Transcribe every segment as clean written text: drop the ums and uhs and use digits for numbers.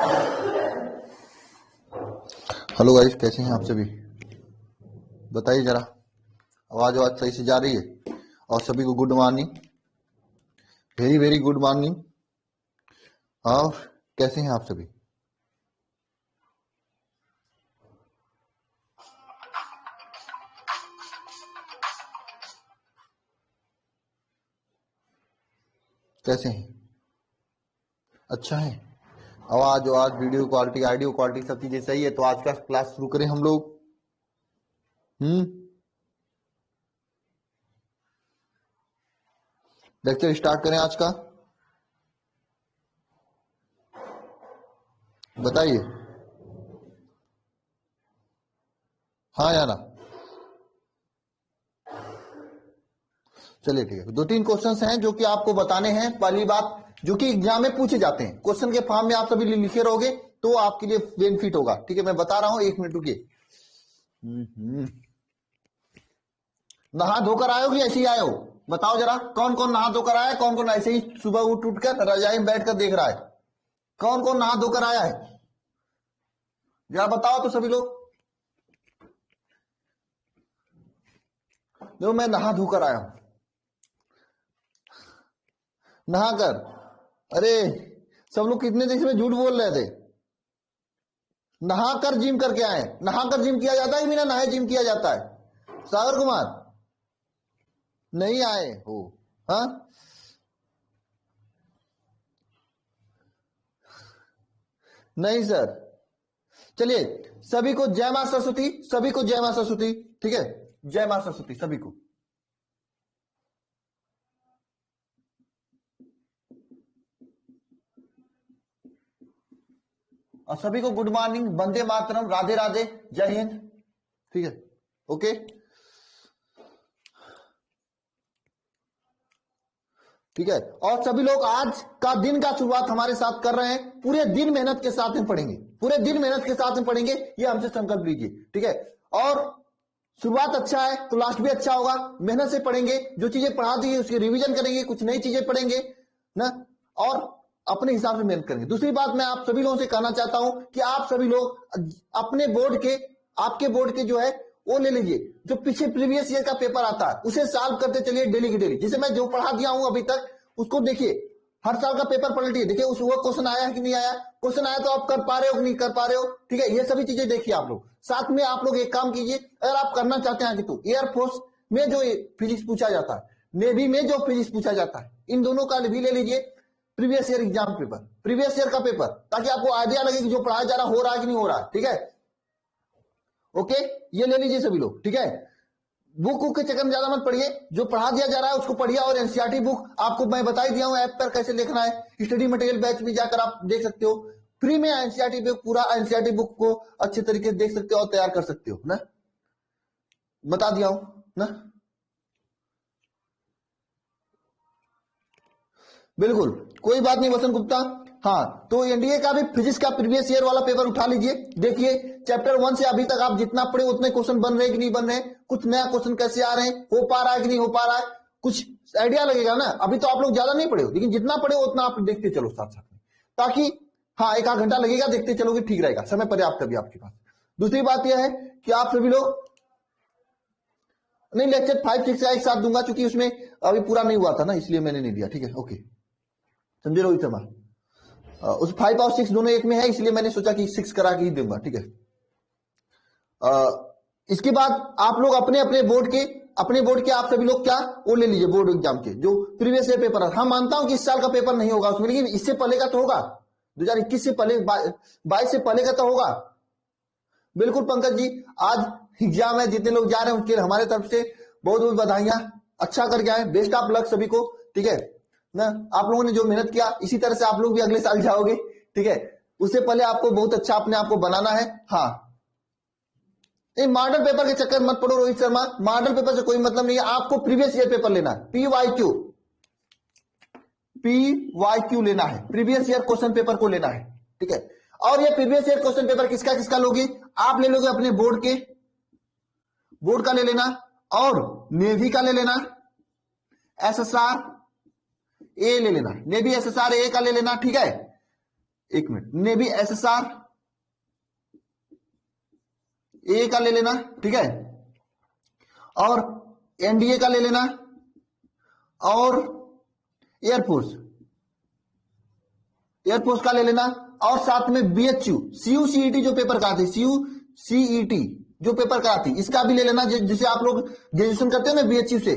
Hello guys, कैसे हैं आप सभी? बताइए जरा। आवाज आवाज सही से जा रही है? और सभी को good morning, very very good morning. और कैसे हैं आप सभी? कैसे हैं? अच्छा है। आवाज आवाज, वीडियो क्वालिटी, ऑडियो क्वालिटी, सब चीजें सही है तो आज का क्लास शुरू करें हम लोग। लेक्चर स्टार्ट करें आज का। बताइए। हाँ या ना? चलिए ठीक है। दो तीन क्वेश्चंस हैं जो कि आपको बताने हैं। पहली बात, जो कि एग्जाम में पूछे जाते हैं, क्वेश्चन के फॉर्म में आप सभी लिखे रहोगे तो आपके लिए बेनिफिट होगा। ठीक है, मैं बता रहा हूं, 1 मिनट रुकिए। नहा धोकर आए हो कि ऐसे ही आए हो? बताओ जरा, कौन कौन नहा धोकर आया है? कौन कौन ऐसे ही सुबह उठ उठ कर रजाई में बैठकर देख रहा है? कौन कौन नहा धोकर आया है? जरा बताओ तो सभी लोग। देखो, मैं नहा धोकर आया हूं। नहाकर। अरे, सब लोग कितने देर में झूठ बोल रहे थे। नहाकर जिम करके आए। नहाकर जिम किया जाता है, बिना नहाए जिम किया जाता है? सागर कुमार, नहीं आए हो? हाँ, नहीं सर। चलिए, सभी को जय मां सरस्वती, सभी को जय मां सरस्वती। ठीक है, जय मां सरस्वती सभी को। और सभी को गुड मॉर्निंग, वंदे मातरम, राधे राधे, जय हिंद। ठीक है, ओके। ठीक है, और सभी लोग आज का दिन का शुरुआत हमारे साथ कर रहे हैं। पूरे दिन मेहनत के साथ में पढ़ेंगे, पूरे दिन मेहनत के साथ में पढ़ेंगे, ये हमसे संकल्प लीजिए। ठीक है, और शुरुआत अच्छा है तो लास्ट भी अच्छा होगा। मेहनत से पढ़ेंगे, जो चीजें पढ़ा दी है उसकी रिवीजन करेंगे, कुछ नई चीजें पढ़ेंगे ना, और अपने हिसाब से मेहनत करेंगे। दूसरी बात, मैं आप सभी लोगों से कहना चाहता हूं कि आप सभी लोग अपने बोर्ड के, आपके बोर्ड के जो है वो ले लीजिए, जो पीछे प्रीवियस ईयर का पेपर आता है उसे सॉल्व करते चलिए डेली की डेली। जैसे मैं जो पढ़ा दिया हूं अभी तक उसको देखिए, हर साल का पेपर पलट लीजिए, देखिए उस वो क्वेश्चन आया है कि नहीं आया। क्वेश्चन आया तो आप कर पा रहे हो कि नहीं कर पा रहे हो। ठीक है, ये सभी चीजें देखिए आप लोग। साथ में आप लोग एक काम कीजिए, अगर आप करना चाहते हैं आगे तो एयरफोर्स में जो फिजिक्स पूछा जाता है, नेवी में जो फिजिक्स पूछा जाता है, इन दोनों का भी ले लीजिए previous year exam paper, previous year का पेपर, ताकि आपको आइडिया लगे कि जो पढ़ाया जा रहा हो रहा है कि नहीं हो रहा है। ठीक है, ओके, ये ले लीजिए सभी लोग। ठीक है, बुक के चक्कर में ज्यादा मत पढ़िए, जो पढ़ा दिया जा रहा है उसको पढ़िए। और एनसीईआरटी बुक आपको मैं बता ही दिया हूं ऐप पर कैसे लिखना है। स्टडी मटेरियल बैच में जाकर आप देख सकते हो, फ्री में एनसीईआरटी बुक, पूरा एनसीईआरटी बुक को अच्छे तरीके से देख सकते हो और तैयार कर सकते हो ना, बता दिया हूं ना। बिल्कुल, कोई बात नहीं वसंत गुप्ता। हाँ, तो एनडीए का भी फिजिक्स का प्रीवियस ईयर वाला पेपर उठा लीजिए, देखिए चैप्टर 1 से अभी तक आप जितना पढ़े उतने क्वेश्चन बन रहे कि नहीं बन रहे, कुछ नया क्वेश्चन कैसे आ रहे हैं, हो पा रहा है कि नहीं हो पा रहा है, कुछ आइडिया लगेगा ना। अभी तो आप लोग ज्यादा नहीं पढ़े हो, लेकिन जितना पढ़े उतना आप देखते चलो साथ साथ में, ताकि हाँ, एक आध घंटा लगेगा, देखते चलोगे ठीक रहेगा, समय पर्याप्त अभी आपके पास। दूसरी बात यह है कि आप सभी लोग, नहीं लेक्चर 5 6 का एक साथ दूंगा, क्योंकि उसमें अभी पूरा नहीं हुआ था ना, इसलिए मैंने नहीं दिया। ठीक है, ओके, समझे रोहित शर्मा? उस 5 और 6 दोनों एक में है, इसलिए मैंने सोचा कि 6 करा के ही दूंगा। ठीक है, इसके बाद आप लोग अपने अपने बोर्ड के आप सभी लोग क्या वो ले लीजिए, बोर्ड एग्जाम के जो प्रीवियस ईयर पेपर है। हाँ, मानता हूं कि इस साल का पेपर नहीं होगा उसमें, लेकिन इससे पहले का तो होगा, 2021 से पहले, 22 से पहले का तो होगा। बिल्कुल पंकज जी, आज एग्जाम है, जितने लोग जा रहे हैं उनके हमारे तरफ से बहुत बहुत बधाइयां, अच्छा करके आए, बेस्ट ऑफ लक सभी को। ठीक है ना, आप लोगों ने जो मेहनत किया इसी तरह से आप लोग भी अगले साल जाओगे। ठीक है, उससे पहले आपको बहुत अच्छा अपने आप को बनाना है। हाँ, मॉडल पेपर के चक्कर मत पड़ो रोहित शर्मा, मॉडल पेपर से कोई मतलब नहीं है, आपको प्रीवियस ईयर पेपर लेना है, पीवाईक्यू लेना है, प्रीवियस ईयर क्वेश्चन पेपर को लेना है। ठीक है, और ये प्रीवियस ईयर क्वेश्चन पेपर किसका किसका लोगे? आप ले लोगे अपने बोर्ड का ले लेना, और नेवी का ले लेना, एसएसआर ए ले लेना, नेवी एसएसआर ए का ले लेना। ठीक है, एक मिनट, नेवी एसएसआर ए का ले लेना, ठीक है, और एनडीए का ले लेना, और एयरफोर्स का ले लेना, और साथ में बीएचयू सीयू सीईटी जो पेपर का थी, सीयू सीईटी जो पेपर का थी, इसका भी ले लेना, जिसे आप लोग ग्रेजुएशन करते हो ना बीएचयू से,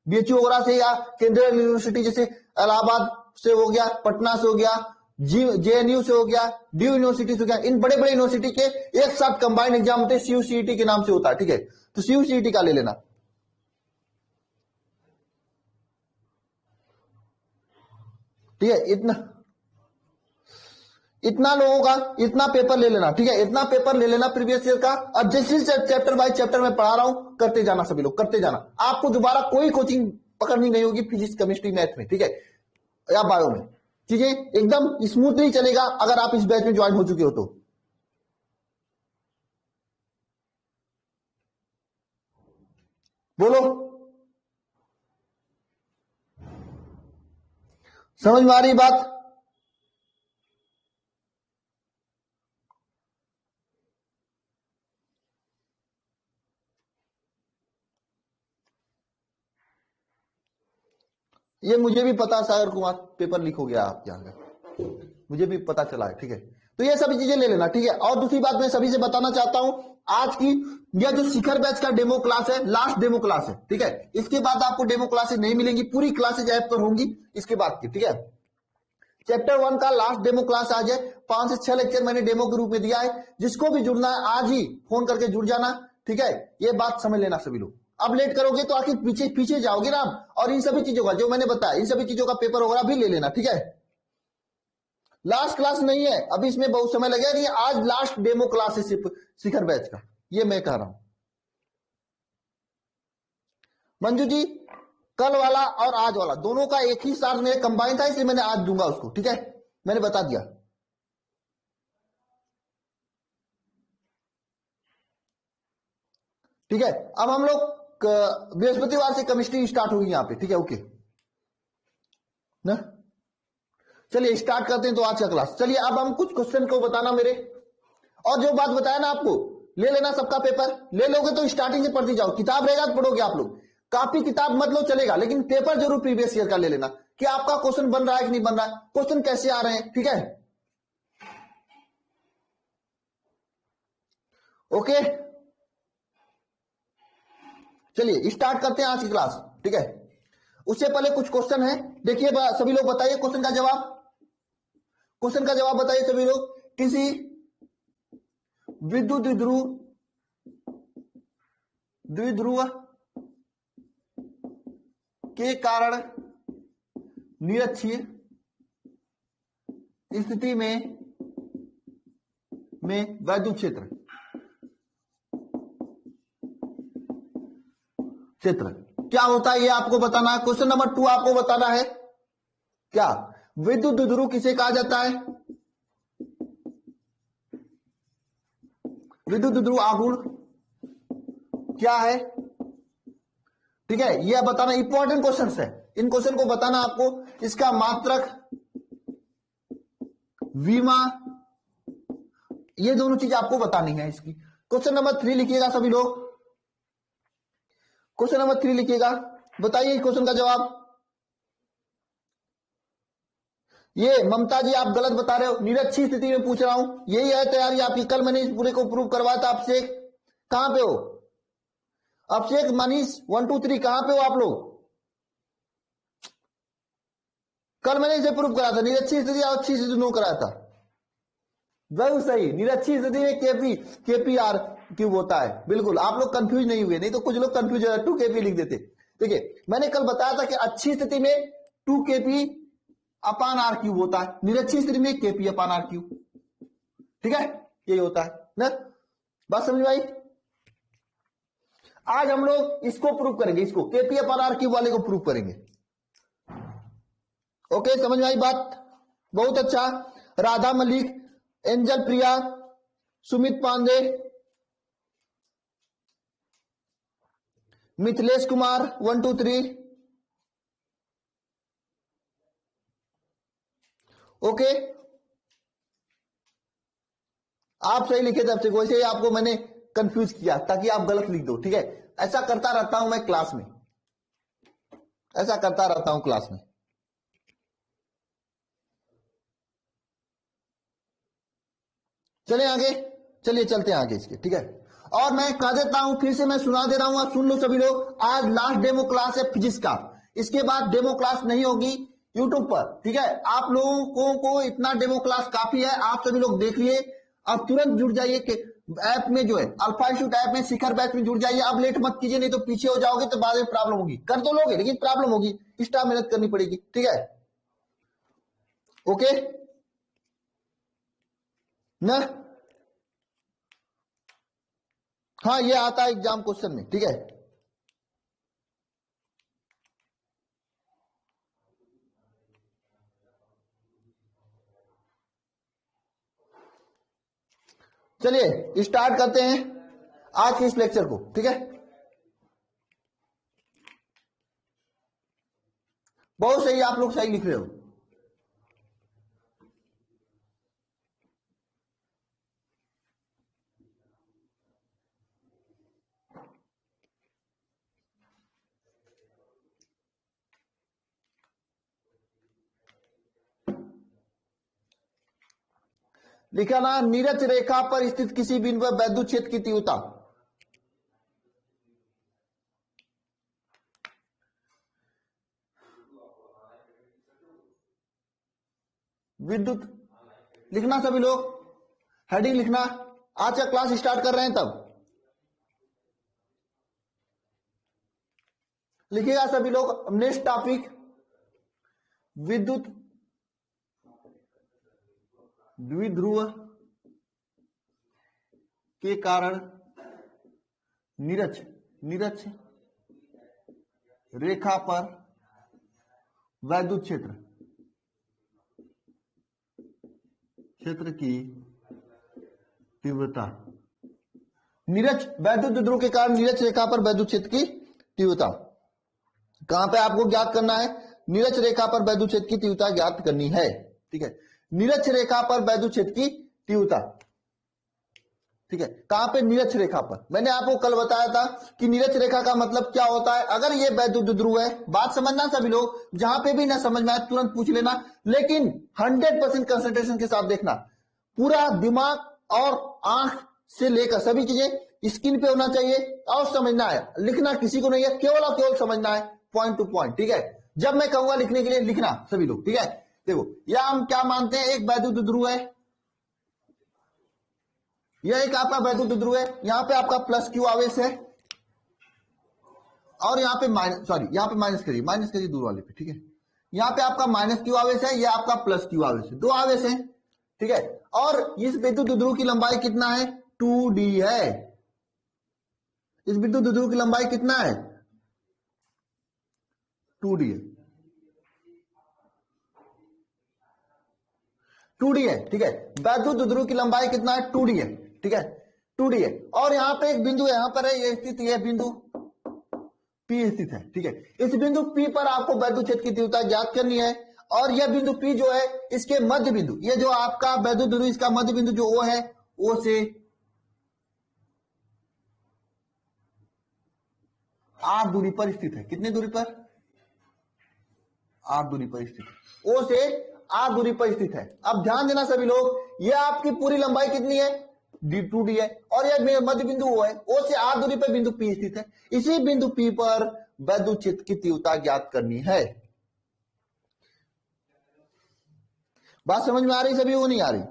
बीएचयू वगैरह से, या केंद्रीय यूनिवर्सिटी जैसे इलाहाबाद से हो गया, पटना से हो गया, जेएनयू से हो गया, डी यूनिवर्सिटी से हो गया, इन बड़े बड़े यूनिवर्सिटी के एक साथ कंबाइंड एग्जाम होते हैं, सीयू सीईटी के नाम से होता है, ठीक है, तो सीयू सीईटी का ले लेना, ठीक है, इतना लोगों का इतना पेपर ले लेना, ठीक है, इतना पेपर ले लेना प्रीवियस ईयर का, और जैसे चैप्टर बाय चैप्टर में पढ़ा रहा हूं करते जाना, सभी लोग करते जाना, आपको दोबारा कोई कोचिंग पकड़नी नहीं होगी फिजिक्स केमिस्ट्री मैथ में, ठीक है, या बायो में, चीजें एकदम स्मूथली चलेगा अगर आप इस बैच में ज्वाइन हो चुके हो तो। बोलो, समझ में आ रही बात? ये मुझे भी पता, सागर कुमार पेपर लीक हो गया आपके यहाँ का, मुझे भी पता चला है, ठीक है, तो ये सभी चीजें ले लेना, ठीक है। और दूसरी बात मैं सभी से बताना चाहता हूं, आज की यह जो शिखर बैच का डेमो क्लास है, लास्ट डेमो क्लास है, ठीक है, इसके बाद आपको डेमो क्लासेस नहीं मिलेंगी, पूरी क्लासेज ऐप पर होंगी इसके बाद की, ठीक है। चैप्टर 1 का लास्ट डेमो क्लास आज है, 5 से 6 लेक्चर मैंने डेमो के रूप में दिया है, जिसको भी जुड़ना है आज ही फोन करके जुड़ जाना, ठीक है, ये बात समझ लेना सभी लोग। अब लेट करोगे तो आखिर पीछे पीछे जाओगे ना आप, और इन सभी चीजों का जो मैंने बताया, इन सभी चीजों का पेपर वगैरह भी ले लेना, ठीक है। लास्ट क्लास नहीं है, अभी इसमें बहुत समय लगेगा, कि आज लास्ट डेमो क्लास है शिखर बैच का, ये मैं कह रहा हूं। मंजू जी, कल वाला और आज वाला दोनों का एक ही साथ मेरे कंबाइन था, इसलिए मैंने आज दूंगा उसको, ठीक है, मैंने बता दिया, ठीक है। अब हम लोग बृहस्पतिवार से केमिस्ट्री स्टार्ट होगी यहाँ पे, ठीक है, ओके ना, चलिए स्टार्ट करते हैं तो आज का क्लास। चलिए अब हम कुछ क्वेश्चन को बताना मेरे, और जो बात बताया ना आपको, ले लेना सबका पेपर, ले लोगे तो स्टार्टिंग से पढ़ती जाओ, किताब रहेगा तो पढ़ोगे आप लोग, कॉपी किताब मत लो चलेगा, लेकिन पेपर जरूर प्रीवियस ईयर का ले लेना, कि आपका क्वेश्चन बन रहा है कि नहीं बन रहा है, क्वेश्चन कैसे आ रहे हैं, ठीक है, ओके। चलिए स्टार्ट करते हैं आज की क्लास, ठीक है। उससे पहले कुछ क्वेश्चन है, देखिए सभी लोग बताइए क्वेश्चन का जवाब, क्वेश्चन का जवाब बताइए सभी लोग। किसी विद्युत द्विध्रुव के कारण निरक्षीय स्थिति में वैद्युत क्षेत्र क्या होता है, ये आपको बताना है। क्वेश्चन नंबर 2 आपको बताना है, क्या विद्युत द्विध्रुव किसे कहा जाता है, विद्युत द्विध्रुव आघूर्ण क्या है, ठीक है, यह बताना, इंपॉर्टेंट क्वेश्चन है, इन क्वेश्चन को बताना आपको, इसका मात्रक, विमा, ये दोनों चीज आपको बतानी है इसकी। क्वेश्चन नंबर 3 लिखिएगा सभी लोग, क्वेश्चन नंबर 3 लिखिएगा, बताइए क्वेश्चन का जवाब। ये ममता जी आप गलत बता रहे हो, निरक्षीय स्थिति में पूछ रहा हूं, यही है तैयारी आपकी, कल मैंने इस पूरे को प्रूव करवाया था आपसे। कहां पे हो अभिषेक, मनीष, 1 2 3 कहां पे हो आप लोग? कल मैंने इसे प्रूव कराया था, निरक्षीय स्थिति और अच्छी स्थिति नो कराया था, जरूर सही, निरक्षीय स्थिति में केपीआर क्यूब होता है, बिल्कुल, आप लोग कंफ्यूज नहीं हुए, नहीं तो कुछ लोग कंफ्यूज 2 केपी लिख देते। देखिए मैंने कल बताया था कि अच्छी स्थिति में 2 केपी अपान आर क्यूब होता है, निरक्षीय स्थिति में केपी अपान आर क्यूब, ठीक है, यही होता है ना, बात समझ में आई। आज हम लोग इसको प्रूव करेंगे, इसको केपी अपान आर क्यूब वाले को प्रूव करेंगे, ओके, समझ में आई बात, बहुत अच्छा। राधा मलिक, एंजल प्रिया, सुमित पांडे, मिथिलेश कुमार, 1 2 3, ओके। आप सही लिखे थे अब से, वैसे ही आपको मैंने कंफ्यूज किया ताकि आप गलत लिख दो, ठीक है। ऐसा करता रहता हूं मैं क्लास में, ऐसा करता रहता हूं क्लास में। चलिए आगे, चलिए चलते हैं आगे इसके, ठीक है। और मैं कह देता हूं, फिर से मैं सुना दे रहा हूं, आप सुन लो सभी लोग। आज लास्ट डेमो क्लास है फिजिक्स का, इसके बाद डेमो क्लास नहीं होगी यूट्यूब पर, ठीक है। आप लोगों को इतना डेमो क्लास काफी है, आप सभी लोग देख लिए। अब तुरंत जुड़ जाइए कि ऐप में जो है अल्फा इंस्टीट्यूट ऐप में शिखर बैच में जुड़ जाइए। अब लेट मत कीजिए, नहीं तो पीछे हो जाओगे तो बाद में प्रॉब्लम होगी। कर तो लोगे लेकिन प्रॉब्लम होगी, एक्स्ट्रा मेहनत करनी पड़ेगी, ठीक है। ओके ना, हाँ ये आता है एग्जाम क्वेश्चन में, ठीक है। चलिए स्टार्ट करते हैं आज के इस लेक्चर को, ठीक है। बहुत सही, आप लोग सही लिख रहे हो। लिखा ना, नीरज रेखा पर स्थित किसी बिंदु पर वैद्युत क्षेत्र की तीव्रता। विद्युत लिखना सभी लोग, हेडिंग लिखना। आज का क्लास स्टार्ट कर रहे हैं तब लिखिएगा सभी लोग। नेक्स्ट टॉपिक, विद्युत द्विध्रुव के कारण नीरज रेखा पर वैद्युत क्षेत्र की तीव्रता। नीरज वैद्युत ध्रुव के कारण नीरज रेखा पर वैद्युत क्षेत्र की तीव्रता कहां पे आपको ज्ञात करना है? नीरज रेखा पर वैद्युत क्षेत्र की तीव्रता ज्ञात करनी है, ठीक है। नीरज रेखा पर वैद्युत क्षेत्र की तीव्रता, ठीक है। कहां पे? नीरज रेखा पर। मैंने आपको कल बताया था कि नीरज रेखा का मतलब क्या होता है। अगर ये वैद्युत ध्रुव है, बात समझना सभी लोग, जहां पे भी ना समझ में आए तुरंत पूछ लेना, लेकिन 100% कंसंट्रेशन के साथ देखना। पूरा दिमाग और आंख से लेकर सभी चीजें स्क्रीन पे होना चाहिए और समझना है। लिखना किसी को नहीं है, केवल और केवल समझना है, पॉइंट टू पॉइंट, ठीक है। जब मैं कहूंगा लिखने के लिए लिखना सभी लोग, ठीक है। देखो यह हम क्या मानते हैं, एक वैद्युत ध्रुव है, यह एक आपका वैद्युत ध्रुव है। यहां पे आपका प्लस क्यू आवेश है और यहाँ पे माइनस, सॉरी यहाँ पे माइनस करिए दूर वाले पे, ठीक है। यहाँ पे आपका माइनस क्यू आवेश है, यह आपका प्लस क्यू आवेश है, दो आवेश है, ठीक है। और इस विद्युत ध्रुव की लंबाई कितना है? 2d है। इस विद्युत ध्रुव की लंबाई कितना है? 2d है, 2d है, ठीक है। वैद्युत ध्रुव की लंबाई कितना है? 2d है, ठीक है, 2d है। और यहाँ पे एक बिंदु है, यहां पर है ये स्थित, यह बिंदु P स्थित है, ठीक है। इस बिंदु P पर आपको वैद्युत क्षेत्र की तीव्रता ज्ञात करनी है। और यह बिंदु P जो है, इसके मध्य बिंदु, ये जो आपका वैद्युत ध्रुव, इसका मध्य बिंदु जो O है, O से R दूरी पर स्थित है। कितनी दूरी पर? R दूरी पर स्थित है। O से R दूरी पर स्थित है। अब ध्यान देना सभी लोग, यह आपकी पूरी लंबाई कितनी है? D2d है। और यह मध्य बिंदु O है, O से R दूरी पर बिंदु P स्थित है। इसी बिंदु P पर वैद्युत क्षेत्र की तीव्रता ज्ञात करनी है। बात समझ में आ रही सभी को? नहीं आ रही?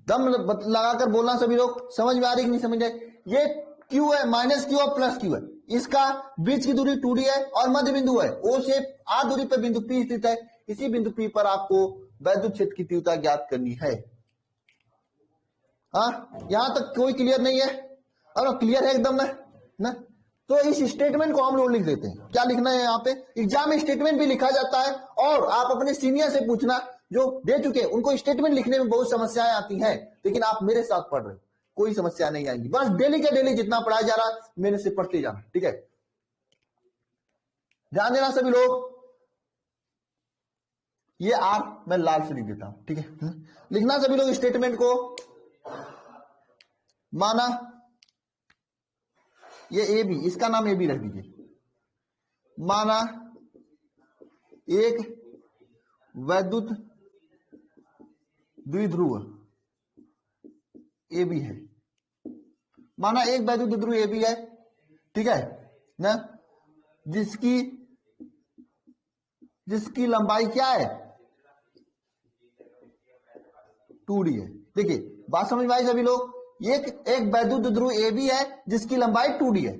दम लगाकर बोलना सभी लोग, समझ में आ रही कि नहीं समझ रहे? ये Q है, माइनस Q और प्लस Q है, इसका बीच की दूरी 2d है और मध्य बिंदु है O से R दूरी पर बिंदु P स्थित है। इसी बिंदु P पर आपको वैद्युत क्षेत्र की तीव्रता ज्ञात करनी है। हाँ, यहां तक कोई क्लियर नहीं है? और क्लियर है एकदम ना? तो इस स्टेटमेंट को हम लोग लिख देते हैं। क्या लिखना है यहाँ पे? एग्जाम में स्टेटमेंट भी लिखा जाता है, और आप अपने सीनियर से पूछना जो दे चुके हैं, उनको स्टेटमेंट लिखने में बहुत समस्याएं आती हैं, लेकिन आप मेरे साथ पढ़ रहे हो, कोई समस्या नहीं आएगी। बस डेली के डेली जितना पढ़ाया जा रहा है मेरे से पढ़ते जाना, ठीक है। ध्यान देना सभी लोग, ये आर मैं लाल से लिख देता हूं, ठीक है। लिखना सभी लोग स्टेटमेंट को। माना ये ए बी, इसका नाम ए बी रख दीजिए। माना एक वैद्युत द्विध्रुव ए बी है। माना एक वैद्युत द्विध्रुव ए बी है, ठीक है ना, जिसकी लंबाई क्या है, 2d है। देखिए बात समझ में आई सभी लोग। एक वैद्युत द्विध्रुव ए बी है जिसकी लंबाई 2d है।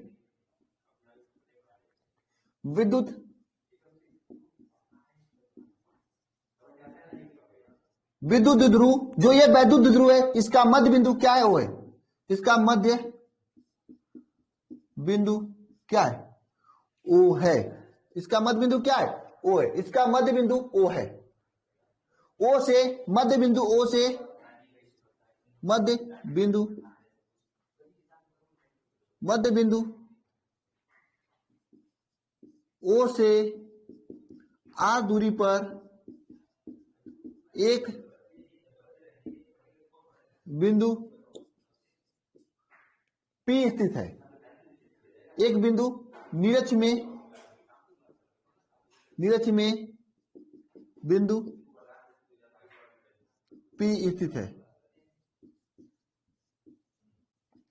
विद्युत द्विध्रुव, जो ये वैद्युत द्विध्रुव है, इसका मध्य बिंदु क्या है, वो है, इसका मध्य बिंदु क्या है, ओ है। इसका मध्य बिंदु क्या है, ओ है। इसका मध्य बिंदु ओ है। ओ से मध्य बिंदु, ओ से मध्य बिंदु, मध्य बिंदु ओ से आर दूरी पर एक बिंदु P स्थित है। एक बिंदु निरक्ष में बिंदु P स्थित है,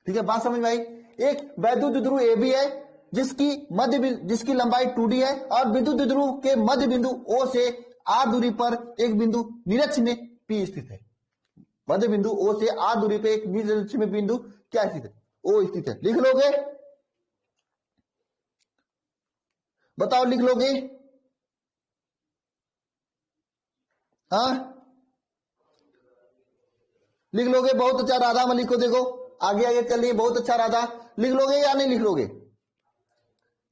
ठीक है। बात समझ में आई। एक वैद्युत द्विध्रुव ए बी है जिसकी लंबाई 2d है, और विद्युत द्विध्रुव के मध्य बिंदु O से r दूरी पर एक बिंदु निरक्ष में P स्थित है। मध्य बिंदु O से r दूरी पर एक निरक्ष में बिंदु क्या स्थित है, O स्थित है। लिख लोगे, बताओ लिख लोगे, हाँ लिख लोगे। बहुत अच्छा राधा में लिखो, देखो आगे आगे चल रही है, बहुत अच्छा राधा। लिख लोगे या नहीं लिख लोगे,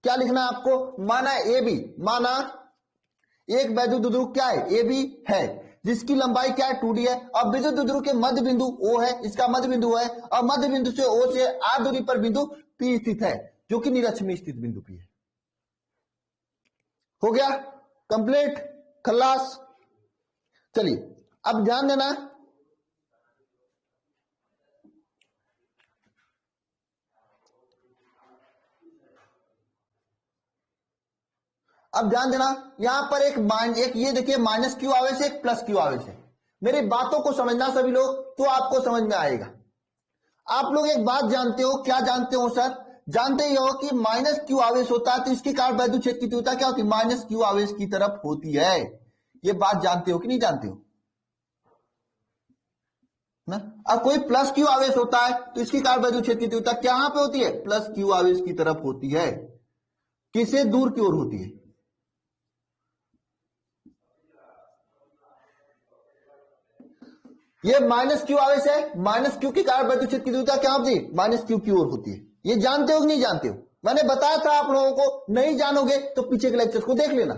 क्या लिखना है आपको। माना ए बी, माना एक वैद्युत द्विध्रुव क्या है, ए बी है, जिसकी लंबाई क्या है, 2d है, और विद्युत द्विध्रुव के मध्य बिंदु O है, इसका मध्य बिंदु है, और मध्य बिंदु से O से r दूरी पर बिंदु P स्थित है, जो कि निरक्ष में स्थित बिंदु P है। हो गया कंप्लीट, खल्लास। चलिए अब ध्यान देना, अब ध्यान देना, यहां पर एक ये देखिए माइनस क्यू आवेश है, एक प्लस क्यू आवेश है। मेरी बातों को समझना सभी लोग, तो आपको समझ में आएगा। आप लोग एक बात जानते हो, क्या जानते हो सर, जानते ही हो कि माइनस क्यू आवेश होता है तो इसके कारण वैद्युत क्षेत्र की तीव्रता क्या होती है, माइनस क्यू आवेश की तरफ होती है। ये बात जानते हो कि नहीं जानते हो ना। अब कोई प्लस क्यू आवेश होता है तो इसके कारण वैद्युत क्षेत्र की तीव्रता कहां पे होती है, प्लस क्यू आवेश की तरफ होती है। किसे दूर की ओर होती है, ये माइनस क्यू आवेश है, माइनस क्यू के कारण वैद्युत क्षेत्र की तीव्रता क्या होती है, माइनस क्यू की ओर होती है। ये जानते हो कि नहीं जानते हो, मैंने बताया था आप लोगों को, नहीं जानोगे तो पीछे के लेक्चर को देख लेना,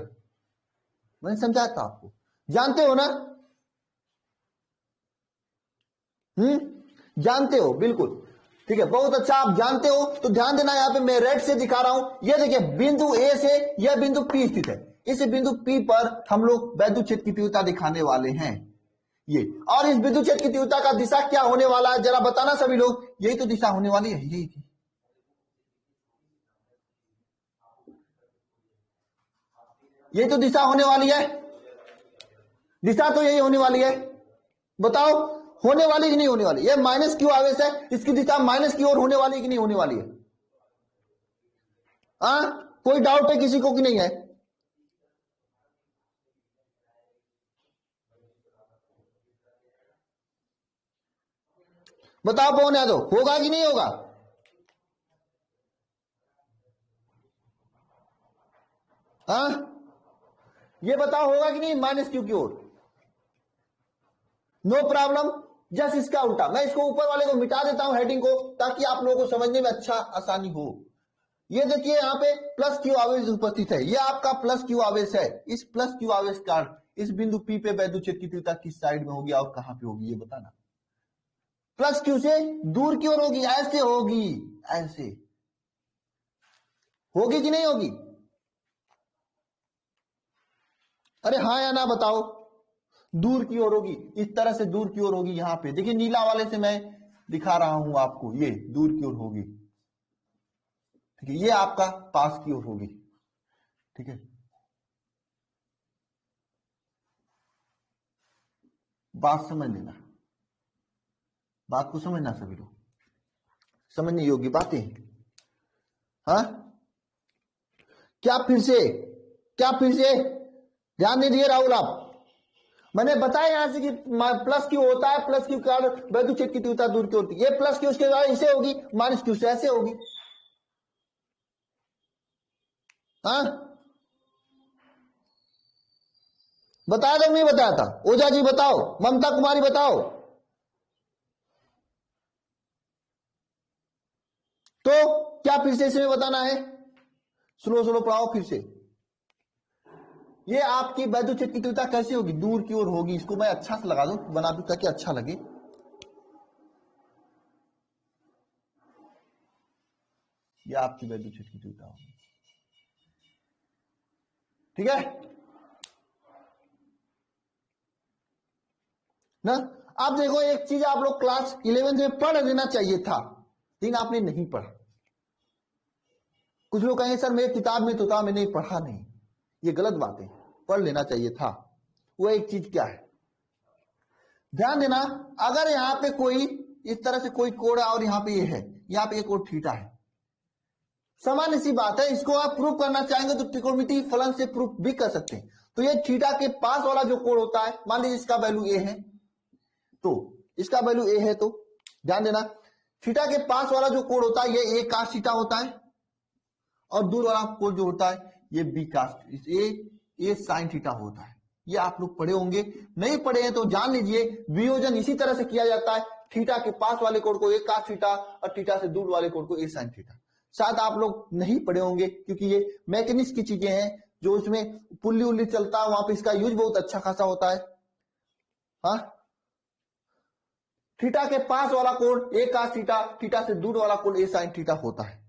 मैंने समझाया था आपको। जानते हो ना, जानते हो, बिल्कुल ठीक है, बहुत अच्छा। आप जानते हो तो ध्यान देना, यहां पे मैं रेड से दिखा रहा हूं। ये देखिए बिंदु ए से यह बिंदु P स्थित है, इस बिंदु P पर हम लोग वैद्युत क्षेत्र की तीव्रता दिखाने वाले हैं ये। और इस विद्युत क्षेत्र की तीव्रता का दिशा क्या होने वाला है, जरा बताना सभी लोग। यही तो दिशा होने वाली है, यही थी, यही तो दिशा होने वाली है, दिशा तो यही होने वाली है। बताओ होने वाली कि नहीं होने वाली। ये माइनस क्यू आवेश है, इसकी दिशा माइनस की ओर होने वाली कि नहीं होने वाली है, कोई डाउट है किसी को कि नहीं है। बताओ पवन यादव, होगा कि नहीं होगा, ये बताओ होगा कि नहीं माइनस क्यू की ओर। नो प्रॉब्लम, जस्ट इसका उल्टा। मैं इसको ऊपर वाले को मिटा देता हूं हेडिंग को, ताकि आप लोगों को समझने में अच्छा आसानी हो। ये देखिए यहाँ पे प्लस क्यू आवेश उपस्थित है, ये आपका प्लस क्यू आवेश है। इस प्लस क्यू आवेश का इस बिंदु P पे वैद्युत क्षेत्र की तीव्रता किस साइड में होगी और कहां पे होगी, ये बताना। प्लस क्यू से दूर की ओर होगी, ऐसे होगी, ऐसे होगी कि नहीं होगी। अरे हाँ या ना बताओ, दूर की ओर होगी, इस तरह से दूर की ओर होगी। यहां पे देखिए नीला वाले से मैं दिखा रहा हूं आपको, ये दूर की ओर होगी, ठीक है। ये आपका पास की ओर होगी, ठीक है। बात समझ लेना, बात को समझना सभी लोग, समझने योग्य बातें। हाँ, क्या फिर से ध्यान नहीं दिए राहुल आप? मैंने बताया यहां से कि प्लस क्यू होता है, प्लस क्यू का वैद्युत क्षेत्र की तीव्रता दूर की होती है। ये प्लस क्यू उसके बाद इसे होगी, माइनस क्यू से ऐसे होगी। हाँ, बताया था नहीं बताया था? ओझा जी बताओ, ममता कुमारी बताओ। तो क्या फिर से इसमें बताना है? स्लो स्लो पढ़ाओ फिर से। ये आपकी वैद्युत क्षेत्र की तीव्रता कैसे होगी? दूर की ओर होगी। इसको मैं अच्छा से लगा दूं, बना दूं ताकि अच्छा लगे। ये आपकी वैद्युत क्षेत्र की तीव्रता होगी, ठीक है ना। अब देखो एक चीज आप लोग क्लास 11 में पढ़ लेना चाहिए था, लेकिन आपने नहीं पढ़ा। कुछ लोग कहेंगे सर मेरे किताब में तो था, मैंने पढ़ा नहीं। ये गलत बात है, पढ़ लेना चाहिए था। वो एक चीज क्या है, ध्यान देना। अगर यहां पे कोई इस तरह से कोई कोण है और यहां पे ये है, यहां पे एक कोण थीटा है, सामान्य सी बात है, इसको आप प्रूफ करना चाहेंगे तो त्रिकोणमितीय फलन से प्रूफ भी कर सकते हैं। तो ये थीटा के पास वाला जो कोण होता है, मान लीजिए इसका वैल्यू ए है, तो इसका वैल्यू ए है, तो ध्यान देना थीटा के पास वाला जो कोण होता है ये ए cos थीटा होता है, और दूर वाला कोण जो होता है ये बी cos ए sin थीटा होता है। ये आप लोग पढ़े होंगे, नहीं पढ़े हैं तो जान लीजिए। वियोजन इसी तरह से किया जाता है, थीटा के पास वाले कोण को ए cos थीटा और थीटा से दूर वाले कोण को ए sin थीटा। शायद आप लोग नहीं पढ़े होंगे क्योंकि ये मैकेनिक्स की चीजें हैं, जो इसमें पुल्ली उल्ली चलता है वहां पे इसका यूज बहुत अच्छा खासा होता है। हाँ, थीटा के पास वाला कोण ए cos थीटा, थीटा से दूर वाला कोण ए sin थीटा होता है।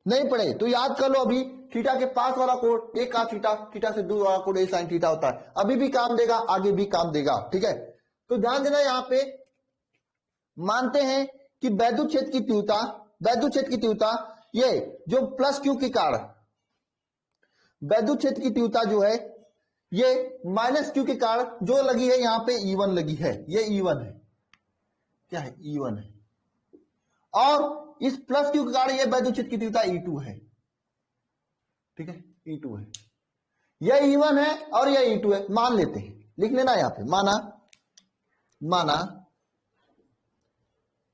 नहीं पढ़े तो याद कर लो अभी, थीटा के पास वाला कोण ए cos थीटा, थीटा से दूर वाला कोण ए sin थीटा होता है। अभी भी काम देगा, आगे भी काम देगा, ठीक है। तो ध्यान देना, यहां पे मानते हैं कि वैद्युत क्षेत्र की तीव्रता ये जो प्लस क्यू के कारण वैद्युत क्षेत्र की तीव्रता जो है ये माइनस क्यू के कारण जो लगी है, यहां पे E1 लगी है, ये E1 है, क्या है E1 है, और इस प्लस क्यू के कारण ये वैद्युत क्षेत्र की तीव्रता E2 है, ठीक है E2 है। यह E1 है और यह E2 है, मान लेते हैं, लिख लेना यहां पे, माना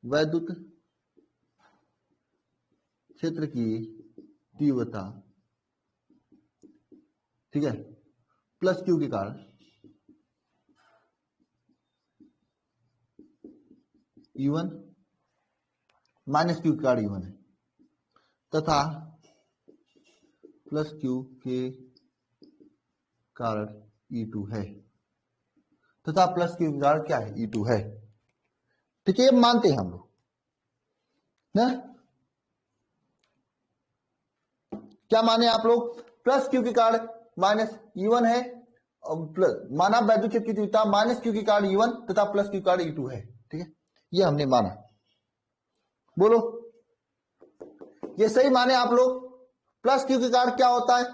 वैद्युत क्षेत्र की तीव्रता, ठीक है, प्लस क्यू के कारण E1 माइनस क्यू के कारण E1 है, तथा प्लस क्यू के कारण E2 है, तथा प्लस क्यू के कारण क्या है E2 है, ठीक है। मानते हैं हम लोग ना, क्या माने आप लोग? प्लस क्यू के कारण माइनस E1 है, और प्लस माना वैद्युत क्षेत्र की तीव्रता माइनस क्यू के कारण E1 तथा प्लस क्यू के कारण E2 है, ठीक है। ये हमने माना, बोलो ये सही माने आप लोग? प्लस क्यू के कारण क्या होता है?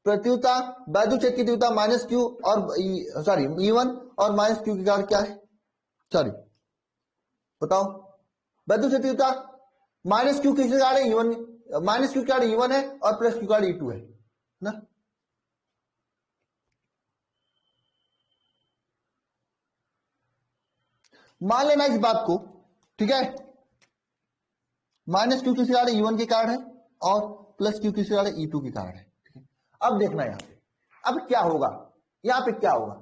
प्रतीव्रता वैद्युत क्षेत्र की तीव्रता माइनस क्यू और सॉरी E1 और माइनस क्यू के कारण क्या है, सॉरी बताओ, वैद्युत क्षेत्र की तीव्रता माइनस क्यू किसके कारण E1, माइनस क्यू के कारण E1 है और प्लस क्यू के कारण E2 है ना। मान लेना इस बात को, ठीक है। माइनस क्यू किसके कारण E1 के कारण है और प्लस क्यू किसके कारण E2 के कारण है, ठीक है। अब देखना यहां पे, अब क्या होगा, यहां पे क्या होगा,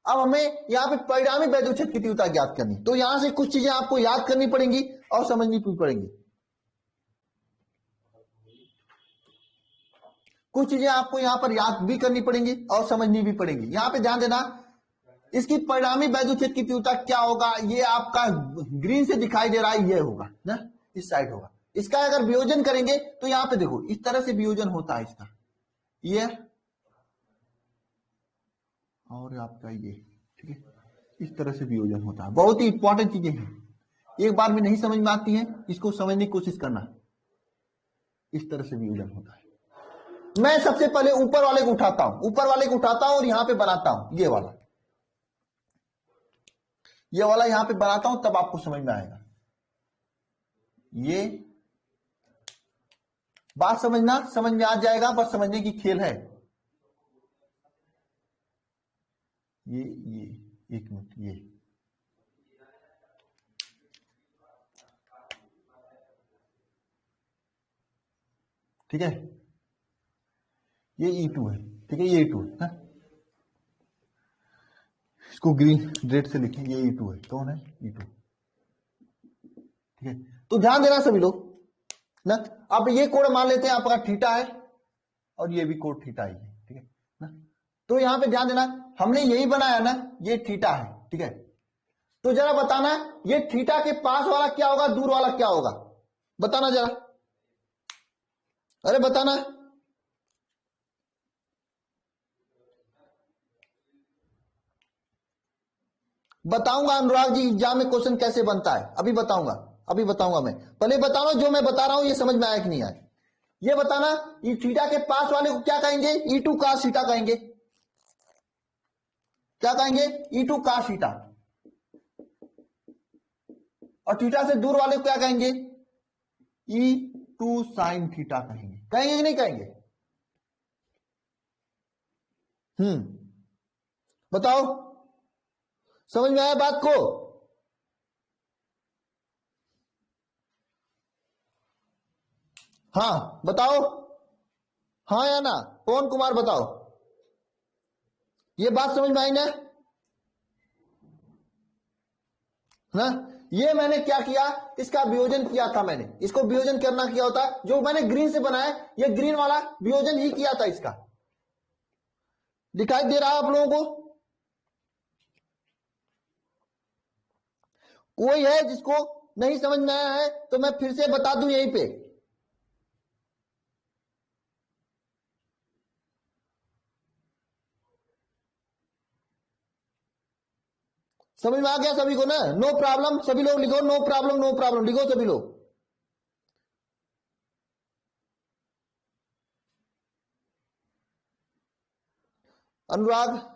अब हमें यहां पे परिणामी वैद्युत क्षेत्र की तीव्रता ज्ञात करनी। तो यहां से कुछ चीजें आपको याद करनी पड़ेंगी और समझनी पड़ेंगी, कुछ चीजें आपको यहां पर याद भी करनी पड़ेंगी और समझनी भी पड़ेंगी। यहां पे ध्यान देना, इसकी परिणामी वैद्युत क्षेत्र की तीव्रता क्या होगा, ये आपका ग्रीन से दिखाई दे रहा है, ये होगा ना, इस साइड होगा। इसका अगर वियोजन करेंगे तो यहां पे देखो इस तरह से वियोजन होता है इसका, ये और आपका ये, ठीक है, इस तरह से वियोजन होता है। बहुत ही इंपॉर्टेंट चीजें हैं, एक बार में नहीं समझ में आती हैं, इसको समझने की कोशिश करना। इस तरह से वियोजन होता है। मैं सबसे पहले ऊपर वाले को उठाता हूं, ऊपर वाले को उठाता हूं और यहां पे बनाता हूं, ये वाला यहां पे बनाता हूं, तब आपको समझ में आएगा। ये बात समझना, समझ में आ जाएगा, बस समझने की खेल है। ये एक मिनट, ये ठीक है, ये E2 है, ठीक है, ये E2 है, इसको ग्रीन रेड से लिखें, ये E2 है, कौन है E2, ठीक है। तो ध्यान देना सभी लोग ना, अब ये कोण मान लेते हैं आपका थीटा है और ये भी कोण थीटा ही है, ठीक है ना। तो यहां पे ध्यान देना, हमने यही बनाया ना, ये थीटा है, ठीक है। तो जरा बताना ये थीटा के पास वाला क्या होगा, दूर वाला क्या होगा, बताना जरा, अरे बताना। बताऊंगा अनुराग जी, एग्जाम में क्वेश्चन कैसे बनता है, अभी बताऊंगा मैं। पहले बताओ जो मैं बता रहा हूं ये समझ में आया कि नहीं आया, ये बताना। ये थीटा के पास वाले को क्या कहेंगे, E2 cos थीटा कहेंगे, क्या कहेंगे, E2 cos थीटा। और थीटा से दूर वाले को क्या कहेंगे, E2 sin थीटा कहेंगे, कहेंगे कि नहीं कहेंगे, बताओ, समझ में आया बात को। हाँ बताओ, हाँ या ना, पवन कुमार बताओ, ये बात समझ में आई ना, ये मैंने क्या किया, इसका वियोजन किया था मैंने, इसको वियोजन करना किया होता, जो मैंने ग्रीन से बनाया, ये ग्रीन वाला वियोजन ही किया था, इसका दिखाई दे रहा है आप लोगों को। कोई है जिसको नहीं समझ में आया है तो मैं फिर से बता दूं यहीं पे, समझ में आ गया सभी को ना, नो प्रॉब्लम, सभी लोग लिखो नो प्रॉब्लम लिखो सभी लोग। अनुराग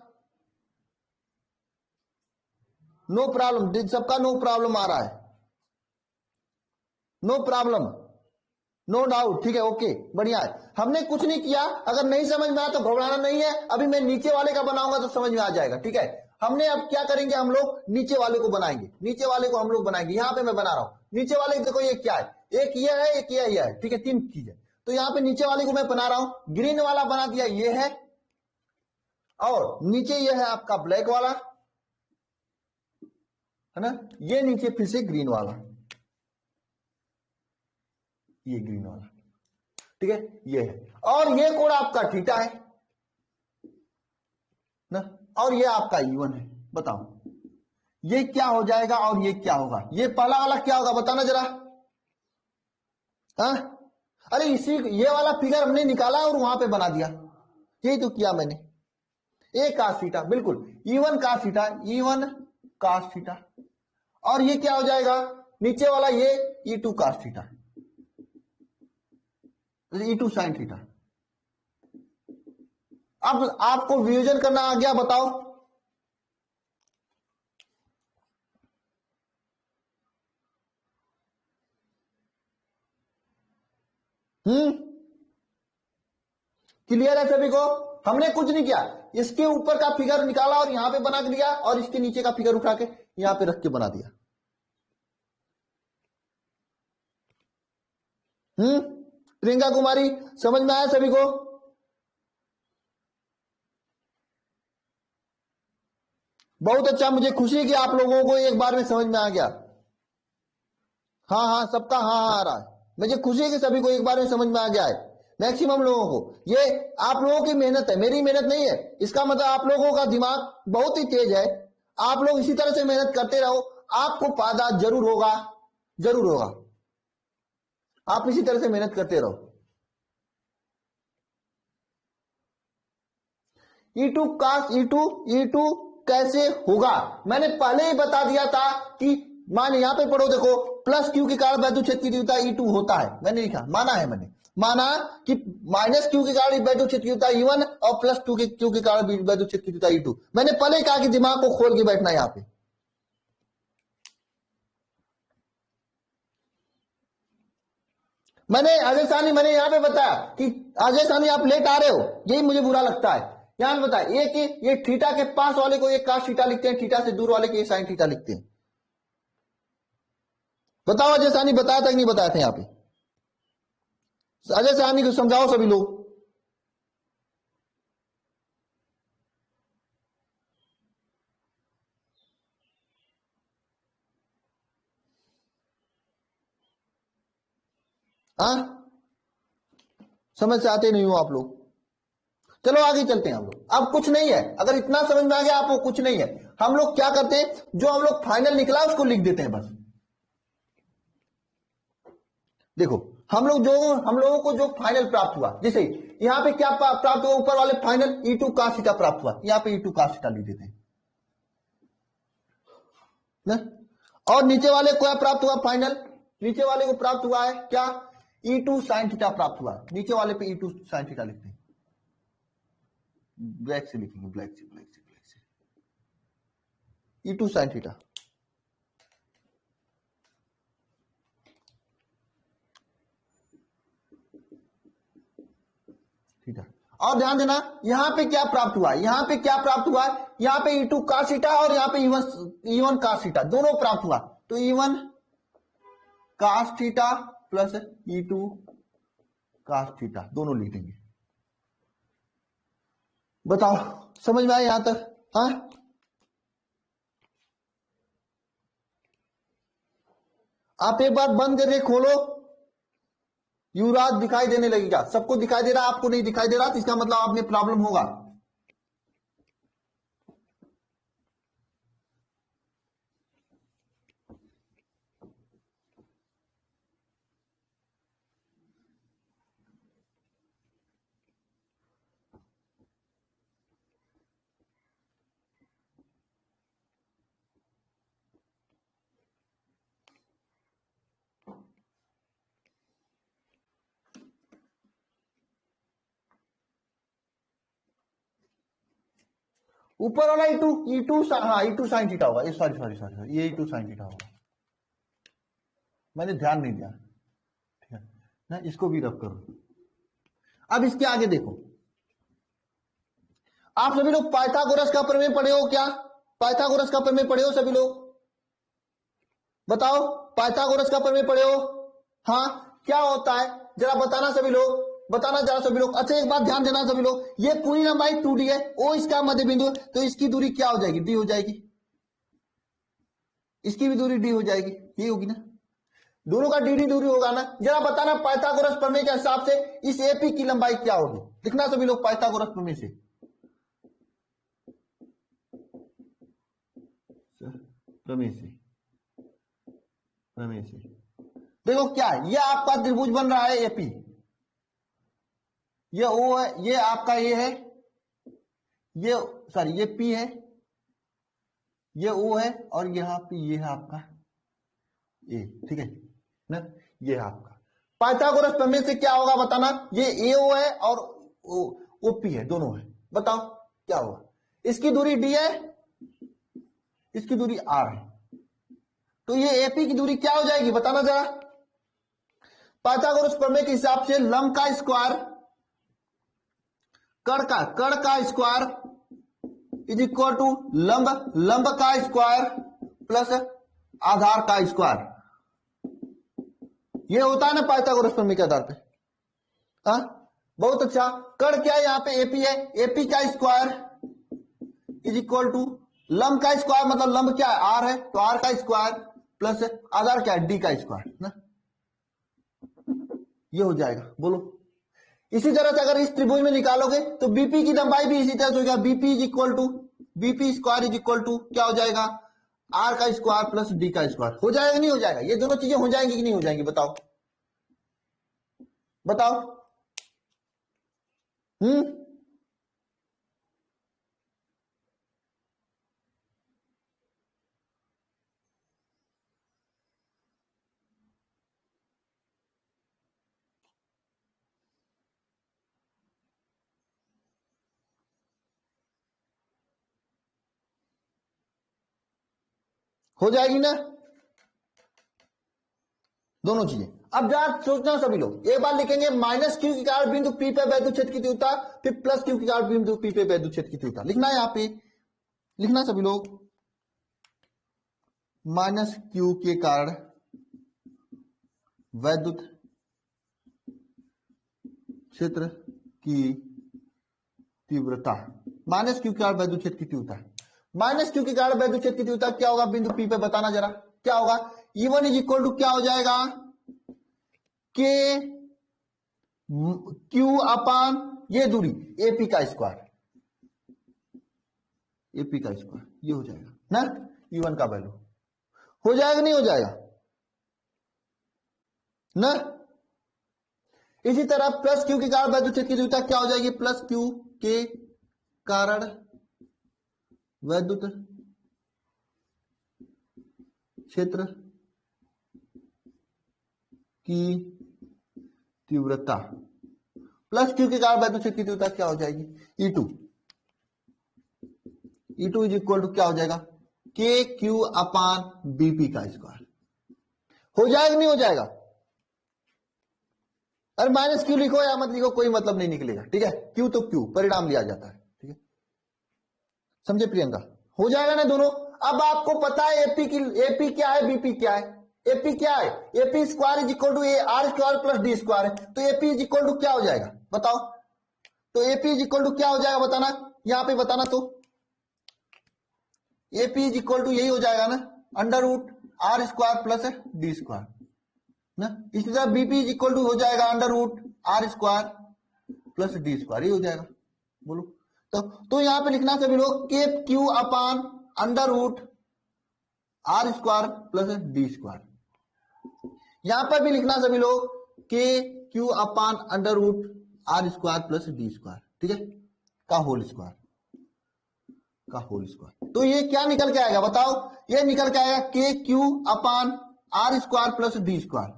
नो प्रॉब्लम, सबका नो प्रॉब्लम आ रहा है, नो प्रॉब्लम, नो डाउट, ठीक है, ओके, बढ़िया है। हमने कुछ नहीं किया, अगर नहीं समझ में आया तो घबराना नहीं है, अभी मैं नीचे वाले का बनाऊंगा तो समझ में आ जाएगा, ठीक है। हमने अब क्या करेंगे, हम लोग नीचे वाले को बनाएंगे, नीचे वाले को हम लोग बनाएंगे, यहां पे मैं बना रहा हूं नीचे वाले, देखो ये क्या है, एक ये है, एक ये है, ठीक है, तीन चीजें। तो यहाँ पे नीचे वाले को मैं बना रहा हूं, ग्रीन वाला बना दिया, ये है, और नीचे ये है आपका ब्लैक वाला, है ना, ये नीचे फिर से ग्रीन वाला, ये ग्रीन वाला, ठीक है, ये है, और ये कोण आपका थीटा है ना, और ये आपका E1 है। बताओ ये क्या हो जाएगा और ये क्या होगा, ये पहला वाला क्या होगा बताना जरा, हाँ, अरे इसी ये वाला फिगर हमने निकाला और वहां पे बना दिया, यही तो किया मैंने, ए cos थीटा, बिल्कुल E1 cos theta, E1 cos theta, और ये क्या हो जाएगा नीचे वाला, ये E2 cos theta, E2 sin theta. अब आपको वियोजन करना आ गया, बताओ, क्लियर है सभी को। हमने कुछ नहीं किया, इसके ऊपर का फिगर निकाला और यहां पे बना दिया, और इसके नीचे का फिगर उठा के यहां पे रख के बना दिया। प्रियंका कुमारी, समझ में आया सभी को, बहुत अच्छा, मुझे खुशी है कि आप लोगों को एक बार में समझ में आ गया। हाँ हाँ, सबका हाँ हाँ आ रहा है, मुझे खुशी है कि सभी को एक बार में समझ में आ गया है, मैक्सिमम लोगों को। ये आप लोगों की मेहनत है, मेरी मेहनत नहीं है, इसका मतलब आप लोगों का दिमाग बहुत ही तेज है, आप लोग इसी तरह से मेहनत करते रहो, आपको फायदा जरूर होगा, जरूर होगा। आप इसी तरह से मेहनत करते रहो। E2 cos E2 कैसे होगा, मैंने पहले ही बता दिया था कि मान यहां पे पढ़ो, देखो प्लस क्यू के कारण वैद्युत क्षेत्र की तीव्रता E2 होता है, मैंने लिखा, माना है, मैंने माना कि माइनस क्यू के कारण वैद्युत क्षेत्र की तीव्रता E1 और प्लस क्यू के कारण वैद्युत क्षेत्र की तीव्रता E2। मैंने पहले ही कहा कि दिमाग को खोल के बैठना यहां पे। मैंने अजय साहनी, मैंने यहां पे बताया कि अजय साहनी आप लेट आ रहे हो, यही मुझे बुरा लगता है। यहां पे बताया ये थीटा के पास वाले को ये कास थीटा लिखते हैं, थीटा से दूर वाले को ये साइन थीटा लिखते हैं। बताओ अजय साहनी बताया था कि नहीं बताया था? यहां पे अजय साहनी को समझाओ सभी लोग। हाँ, समझ से आते नहीं हो आप लोग। चलो आगे चलते हैं हम लोग। अब कुछ नहीं है, अगर इतना समझ में आ गया आपको, कुछ नहीं है। हम लोग क्या करते हैं, जो हम लोग फाइनल निकला उसको लिख देते हैं बस। देखो हम लोगों को जो फाइनल प्राप्त हुआ, जैसे यहां पे क्या प्राप्त हुआ, ऊपर वाले फाइनल E2 cos थीटा प्राप्त हुआ, यहां पे E2 cos थीटा लिख देते हैं ना? और नीचे वाले को क्या प्राप्त हुआ, फाइनल नीचे वाले को प्राप्त हुआ है क्या, E2 sin थीटा प्राप्त हुआ, नीचे वाले पे E2 sin थीटा लिखते हैं, ब्लैक से लिखेंगे, ब्लैक से E2 sin थीटा। ठीक है, और ध्यान देना यहां पे क्या प्राप्त हुआ, यहां पे क्या प्राप्त हुआ, यहां पे E2 cos थीटा और यहां पे E1 cos थीटा दोनों प्राप्त हुआ, तो E1 cos theta plus E2 cos theta दोनों लिख देंगे। बताओ समझ में आया यहां तक? हाँ, आप एक बार बंद करके खोलो, युवराज दिखाई देने लगेगा, सबको दिखाई दे रहा, आपको नहीं दिखाई दे रहा, तो इसका मतलब आप में प्रॉब्लम होगा। ऊपर वाला E2 हाँ E2 sin थीटा होगा, सॉरी ये E2 sin थीटा होगा, मैंने ध्यान नहीं दिया, ठीक है ना, इसको भी रब करो। अब इसके आगे देखो, आप सभी लोग पाइथागोरस का प्रमेय पढ़े हो क्या? पाइथागोरस का प्रमेय पढ़े हो सभी लोग? बताओ, पाइथागोरस का प्रमेय पढ़े हो? हाँ, क्या होता है जरा बताना सभी लोग, बताना जरा सभी लोग। अच्छा एक बात ध्यान देना सभी लोग, ये पूरी लंबाई 2D है, ओ इसका मध्य बिंदु है, तो इसकी दूरी क्या हो जाएगी, D हो जाएगी, इसकी भी दूरी D हो जाएगी, ये होगी ना, दोनों का DD दूरी होगा ना। जरा बताना पाइथागोरस प्रमेय के हिसाब से इस AP की लंबाई क्या होगी, लिखना सभी लोग पाइथागोरस प्रमेय से। प्रमेय से देखो क्या है, ये आपका त्रिभुज बन रहा है AP, ये O है, ये आपका A है, ये सॉरी ये P है, ये O है, और यहां पे ये है आपका A, ठीक है ना, ये है आपका। पाइथागोरस प्रमेय से क्या होगा बताना, ये AO है और OP है, दोनों है, बताओ क्या होगा, इसकी दूरी D है, इसकी दूरी R है, तो ये AP की दूरी क्या हो जाएगी बताना जरा। पाइथागोरस प्रमेय के हिसाब से लंब का स्क्वायर, कर्ण का स्क्वायर इज इक्वल टू लंब का स्क्वायर प्लस आधार का स्क्वायर, ये होता है ना पाइथागोरस प्रमेय के आधार पे। हाँ बहुत अच्छा, कर्ण क्या है यहाँ पे AP है, AP का स्क्वायर इज इक्वल टू लंब का स्क्वायर, मतलब लंब क्या है R है, तो R का स्क्वायर प्लस आधार क्या है D का स्क्वायर ना, ये हो जाएगा। बोलो इसी तरह से अगर इस त्रिभुज में निकालोगे तो BP की लंबाई भी इसी तरह से हो जाएगा, BP is equal to BP square is equal to क्या हो जाएगा, आर का स्क्वायर प्लस डी का स्क्वायर। हो जाएगा नहीं हो जाएगा, ये दोनों चीजें हो जाएंगी कि नहीं हो जाएंगी, बताओ बताओ। हो जाएगी ना दोनों चीजें। अब जहां सोचना सभी लोग एक बार लिखेंगे, माइनस क्यू के कारण बिंदु पी पे वैद्युत क्षेत्र की तीव्रता, फिर प्लस क्यू के कारण बिंदु पी पे वैद्युत क्षेत्र की तीव्रता लिखना है। यहां पे लिखना सभी लोग, माइनस क्यू के कारण वैद्युत क्षेत्र की तीव्रता, माइनस क्यू के कारण वैद्युत क्षेत्र की तीव्रता, माइनस क्यू के कारण वैद्युत क्षेत्र की तीव्रता क्या होगा बिंदु पी पे, बताना जरा क्या होगा। E1 इज इक्वल टू क्या हो जाएगा, के क्यू अपान ये दूरी एपी का स्क्वायर, एपी का स्क्वायर ये हो जाएगा ना, E1 का वैल्यू हो जाएगा नहीं हो जाएगा ना। इसी तरह प्लस क्यू के कारण वैद्युत क्षेत्र की तीव्रता क्या हो जाएगी, प्लस क्यू के कारण वैद्युत क्षेत्र की तीव्रता, प्लस क्यू के कारण वैद्युत क्षेत्र की तीव्रता क्या हो जाएगी, E2, E2 is equal to क्या हो जाएगा, के क्यू अपान बीपी का स्क्वायर। हो जाएगा नहीं हो जाएगा, अरे माइनस क्यू लिखो या मत लिखो कोई मतलब नहीं निकलेगा, ठीक है, क्यू तो क्यू परिणाम लिया जाता है, ठीक है समझे प्रियंका, हो जाएगा ना दोनों। अब आपको पता है एपी की, एपी क्या है बीपी क्या है, एपी क्या है, AP square is equal to R square plus D square है, तो एपी इज इक्वल टू क्या हो जाएगा बताओ, तो एपी इज इक्वल टू क्या हो जाएगा बताना, यहां पे बताना, तो एपी इज इक्वल टू यही हो जाएगा ना, under root R square plus D square ना, इसी तरह बीपी इज इक्वल टू हो जाएगा under root R square plus D square, ये हो जाएगा बोलो। तो यहां पे लिखना सभी लोग, K Q upon under root R square plus D square, यहां पर भी लिखना सभी लोग, K Q upon under root R square plus D square, ठीक है का होल स्क्वायर, का होल स्क्वायर। तो ये क्या निकल के आएगा बताओ, ये निकल के आएगा K Q upon R square plus D square,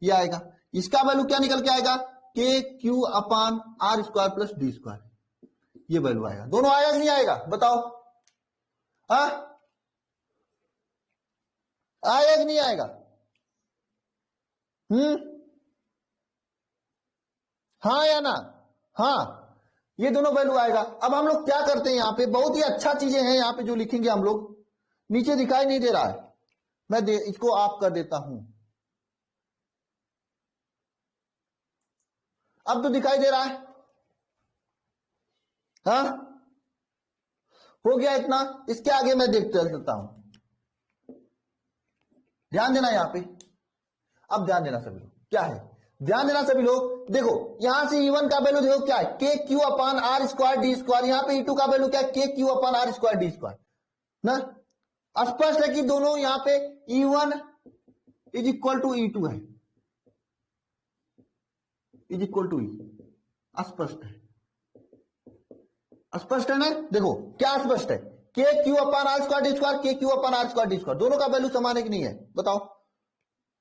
ये आएगा। इसका वैल्यू क्या निकल के आएगा, K Q upon R square plus D square, ये वैल्यू आएगा। दोनों आएगा कि नहीं आएगा बताओ, आएगा कि नहीं आएगा, हाँ या ना, हाँ ये दोनों वैल्यू आएगा। अब हम लोग क्या करते हैं, यहां पे बहुत ही अच्छा चीजें हैं यहां पे जो लिखेंगे हम लोग, नीचे दिखाई नहीं दे रहा है, मैं इसको ऑफ कर देता हूं, अब तो दिखाई दे रहा है, हाँ हो गया इतना, इसके आगे मैं देखते चलता हूं, ध्यान देना यहां पे। अब ध्यान देना सभी लोग, क्या है ध्यान देना सभी लोग, देखो यहां से E1 का वैल्यू देखो क्या है, K Q upon R square D square, यहां पे E2 का वैल्यू क्या है, K Q upon R square D square ना। स्पष्ट है कि दोनों यहां पे E1 is equal to E2 है, इज इक्वल टू E, स्पष्ट है, स्पष्ट है ना, देखो क्या स्पष्ट है, K Q upon R square D square, K Q upon R square D square, दोनों का वैल्यू समान है कि नहीं है बताओ,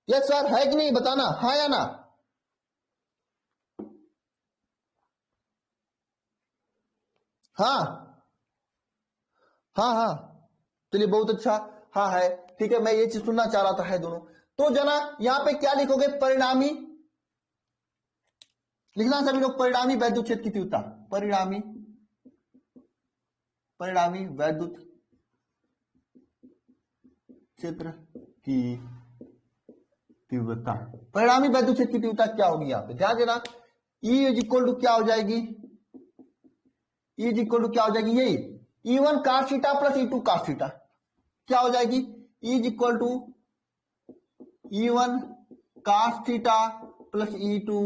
यस सर है कि नहीं बताना, हाँ या ना, हाँ हाँ हाँ चलिए बहुत अच्छा, हाँ है ठीक है, मैं ये चीज सुनना चाह रहा था, है दोनों। तो जना यहां पे क्या लिखोगे, परिणामी लिखना सभी लोग, परिणामी वैद्युत क्षेत्र की तीव्रता, परिणामी परिणामी वैद्युत क्षेत्र की तीव्रता, परिणामी वैद्युत क्षेत्र की तीव्रता क्या होगी, यहां पे ध्यान देना, E इज इक्वल टू क्या हो जाएगी, E इज इक्वल टू क्या हो जाएगी, यही E1 cos theta plus E2 cos theta क्या हो जाएगी, E is equal to E1 cos theta plus E2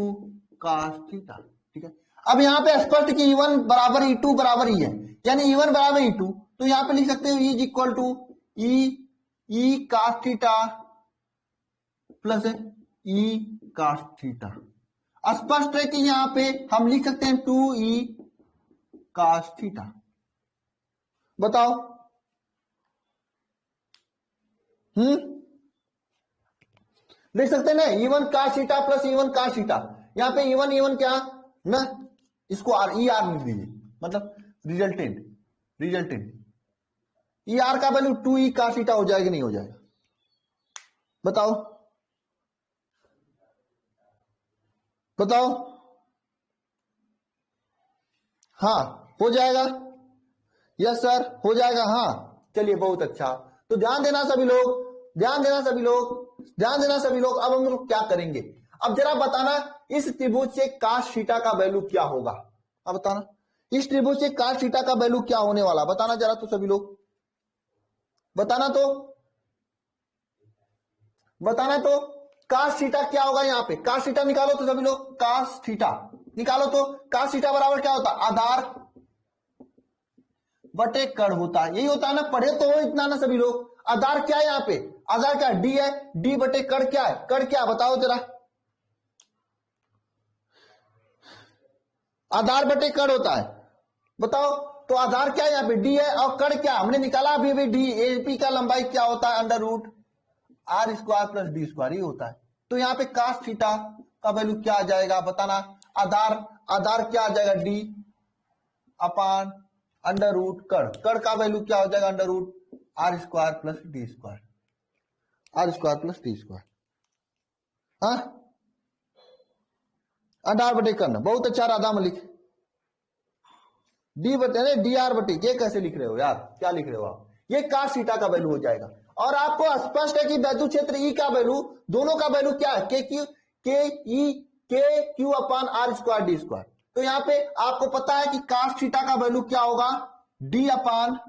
cos theta, ठीक है। अब यहाँ पे स्पष्ट कि E1 बराबर E2 बराबर E है, यानी E1 बराबर E2, तो यहाँ पे लिख सकते हो E is equal to E cos theta plus E cos theta. स्पष्ट है कि यहाँ पे हम लिख सकते हैं 2E कास थीटा। बताओ। लिख सकते हैं ना E1 cos theta plus E1 cos theta. यहाँ पे E1 क्या ना, इसको ई आर लिख दीजिए, मतलब रिजल्टेंट ई आर का वैल्यू 2E कास थीटा हो जाएगा नहीं हो जाएगा? बताओ बताओ। हाँ हो जाएगा, यस सर हो जाएगा। हाँ चलिए बहुत अच्छा। तो ध्यान देना सभी लोग, ध्यान देना सभी लोग, ध्यान देना सभी लोग। अब हम लोग क्या करेंगे, अब जरा बताना इस त्रिभुज से काश थीटा का वैल्यू क्या होगा। अब बताना इस त्रिभुज से काश थीटा का वैल्यू क्या होने वाला, बताना जरा तो सभी लोग, बताना तो, बताना तो। काश थीटा क्या होगा, यहाँ पे काश थीटा निकालो तो सभी लोग, काश थीटा निकालो तो काश थीटा बराबर क्या होता है, आधार बटे कड़ होता है। यही होता है ना, पढ़े तो हो इतना ना सभी लोग। आधार क्या है यहाँ पे, आधार क्या डी है, डी बटे कड़ क्या है, कड़ क्या बताओ जरा, आधार बटे कड़ होता है, बताओ। तो आधार क्या है यहाँ पे डी है, और कड़ क्या हमने निकाला अभी अभी डी, एपी का लंबाई क्या होता है under root R square plus D square, ये होता है। तो यहाँ पे काश थीटा का वैल्यू क्या आ जाएगा बताना, आधार आधार क्या आ जाएगा डी अपान अंडर रूट कड़, कड़ का वैल्यू क्या हो जाएगा under root R square plus D square, R square plus D square. हाँ आधार बटे कर्ण, बहुत अच्छा राधा मलिक। डी बटे डी आर बटे, ये कैसे लिख रहे हो यार, क्या लिख रहे हो आप, ये काश थीटा का वैल्यू हो जाएगा। और आपको स्पष्ट है कि वैद्युत क्षेत्र ई का वैल्यू, दोनों का वैल्यू क्या है, K Q upon R square D square. तो यहाँ पे आपको पता है कि काश थीटा का वैल्यू क्या होगा, D upon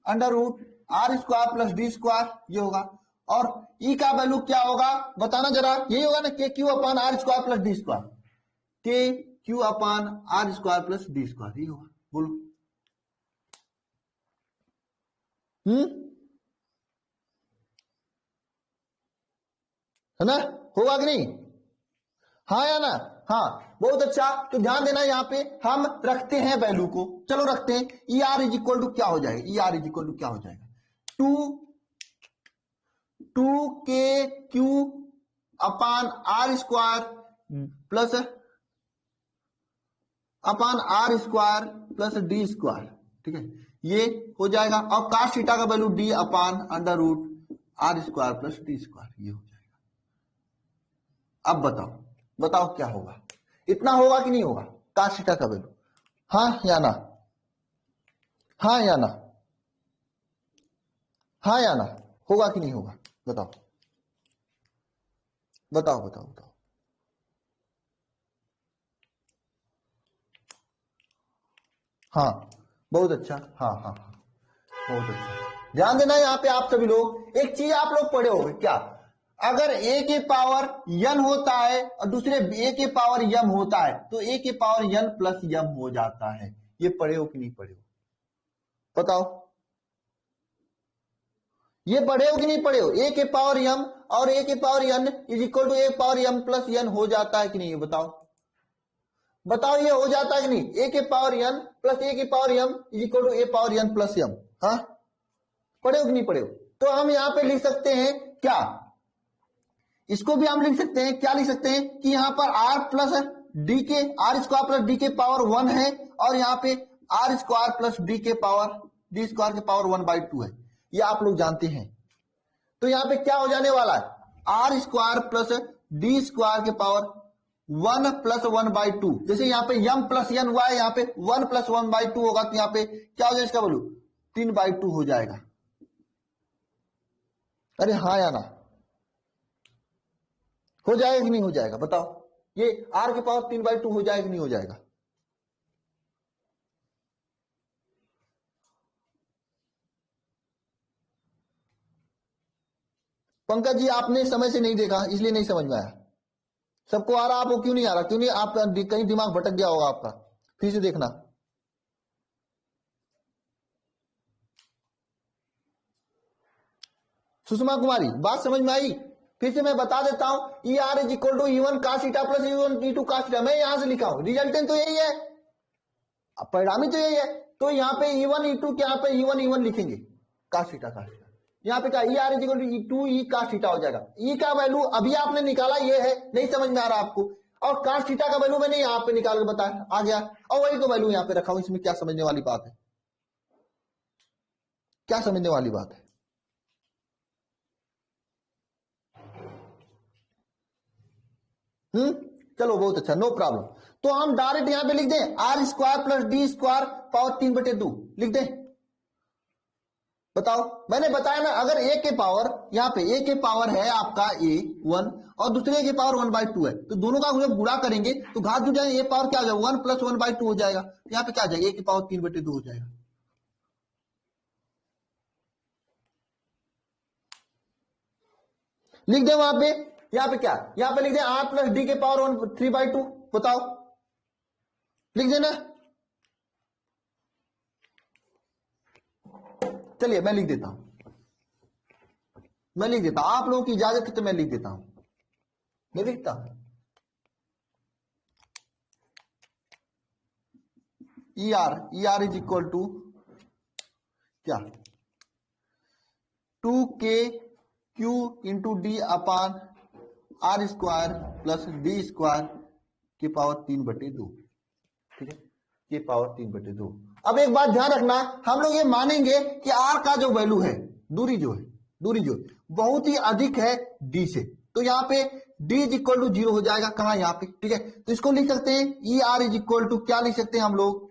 under root R square plus D square, ये होगा। और ई का वैल्यू क्या होगा बताना जरा, यही होगा ना, K Q upon R square plus D square, K Q upon R square plus D square, ये होगा। बोलो है ना, होगा कि नहीं, हाँ या ना, हाँ बहुत अच्छा। तो ध्यान देना यहाँ पे हम रखते हैं वैल्यू को, चलो रखते हैं। E R is equal to क्या हो जाएगा, E R is equal to क्या हो जाएगा, two K Q upon R square plus upon R square plus D square, ठीक है, ये हो जाएगा। और काश थीटा का value D upon under root R square plus D square, ये हो जाएगा। अब बताओ बताओ क्या होगा, इतना होगा कि नहीं होगा काश थीटा का वैल्यू, हाँ या ना, हाँ या ना, हाँ या ना, होगा कि नहीं होगा, बताओ बताओ बताओ बताओ। हाँ बहुत अच्छा, हाँ हाँ हाँ बहुत अच्छा। ध्यान देना यहाँ पे आप सभी लोग, एक चीज आप लोग पढ़े होंगे क्या, अगर a के पावर n होता है और दूसरे a के पावर m होता है तो a के पावर n प्लस m हो जाता है। ये पढ़े हो कि नहीं पढ़े हो, बताओ, ये पढ़े हो कि नहीं पढ़े हो, a के पावर m और a के power n is equal to a power m plus n हो जाता है कि नहीं, बताओ बताओ, ये हो जाता है कि नहीं, a के पावर n प्लस a के power m is equal to a power n plus m, हाँ पढ़े हो कि नहीं पढ़े हो। तो हम यहां पे लिख सकते हैं क्या, इसको भी हम लिख सकते हैं, क्या लिख सकते हैं कि यहां पर r प्लस डी के, आर स्क्वायर प्लस डी के पावर 1 है, और यहाँ पे आर स्क्वायर प्लस डी के पावर डी स्क्वायर के पावर 1/2 है, ये आप लोग जानते हैं। तो यहाँ पे क्या हो जाने वाला है, R square plus D square के पावर 1 प्लस 1/2, जैसे यहाँ पे m प्लस n हुआ है, यहाँ पे 1 प्लस 1/2 होगा, तो यहाँ पे क्या हो जाएगा इसका वैल्यू 3/2 हो जाएगा। अरे हाँ या ना, हो जाएगा कि नहीं हो जाएगा, बताओ, ये r के पावर 3/2 हो जाएगा कि नहीं हो जाएगा। पंकज जी आपने समय से नहीं देखा इसलिए नहीं समझ में आया, सबको आ रहा, आपको क्यों नहीं आ रहा? क्यों नहीं? आप कहीं दिमाग भटक गया होगा आपका, फिर से देखना। सुषमा कुमारी, बात समझ में आई? फिर से मैं बता देता हूं, E R is equal to E1 cos theta plus E1 E2 cos theta. मैं यहां से लिखा हूं, रिजल्टेंट तो यही है, परिणामी तो यही है। तो यहाँ पे E1 E2 के यहाँ पे E1 लिखेंगे, cos थीटा cos थीटा। यहाँ पे क्या, E R is equal to E2 E cos theta हो जाएगा। ई का वैल्यू अभी आपने निकाला, ये है, नहीं समझ में आ रहा आपको? और cos थीटा का वैल्यू मैंने यहाँ पे निकाल के बताया, आ गया। और वही तो वैल्यू यहाँ पे रखा हूं, इसमें क्या समझने वाली बात है? क्या समझने वाली बात है? चलो बहुत अच्छा, नो प्रॉब्लम। तो हम डायरेक्ट यहां पे लिख दें R square plus D square power 3/2 लिख दें। बताओ, मैंने बताया ना, अगर ए के पावर, यहाँ पे ए के पावर है आपका A1 और दूसरे के पावर 1/2 है, तो दोनों का जब गुणा करेंगे तो घात जुड़ जाएगा, ए पावर क्या हो जाएगा 1 + 1/2 हो जाएगा। यहाँ पे क्या आ जाएगा, ए की पावर 3/2 हो जाएगा। लिख दे वहां पे, यहाँ पे क्या, यहाँ पे लिख दे आर प्लस डी के पावर 3/2। बताओ, लिख देना। चलिए मैं लिख देता हूं, मैं लिख देता हूं, आप लोगों की इजाजत है तो मैं लिख देता हूं। मैं लिखता हूं E R is equal to क्या, 2k q D upon R square plus D square के पावर 3/2। ठीक है, के पावर 3/2। अब एक बात ध्यान रखना, हम लोग ये मानेंगे कि आर का जो वैल्यू है, दूरी जो है, दूरी जो बहुत ही अधिक है डी से, तो यहाँ पे डी इज इक्वल टू 0 हो जाएगा। कहा, यहाँ पे। ठीक है, तो इसको लिख सकते हैं E R is equal to क्या लिख सकते हैं हम लोग,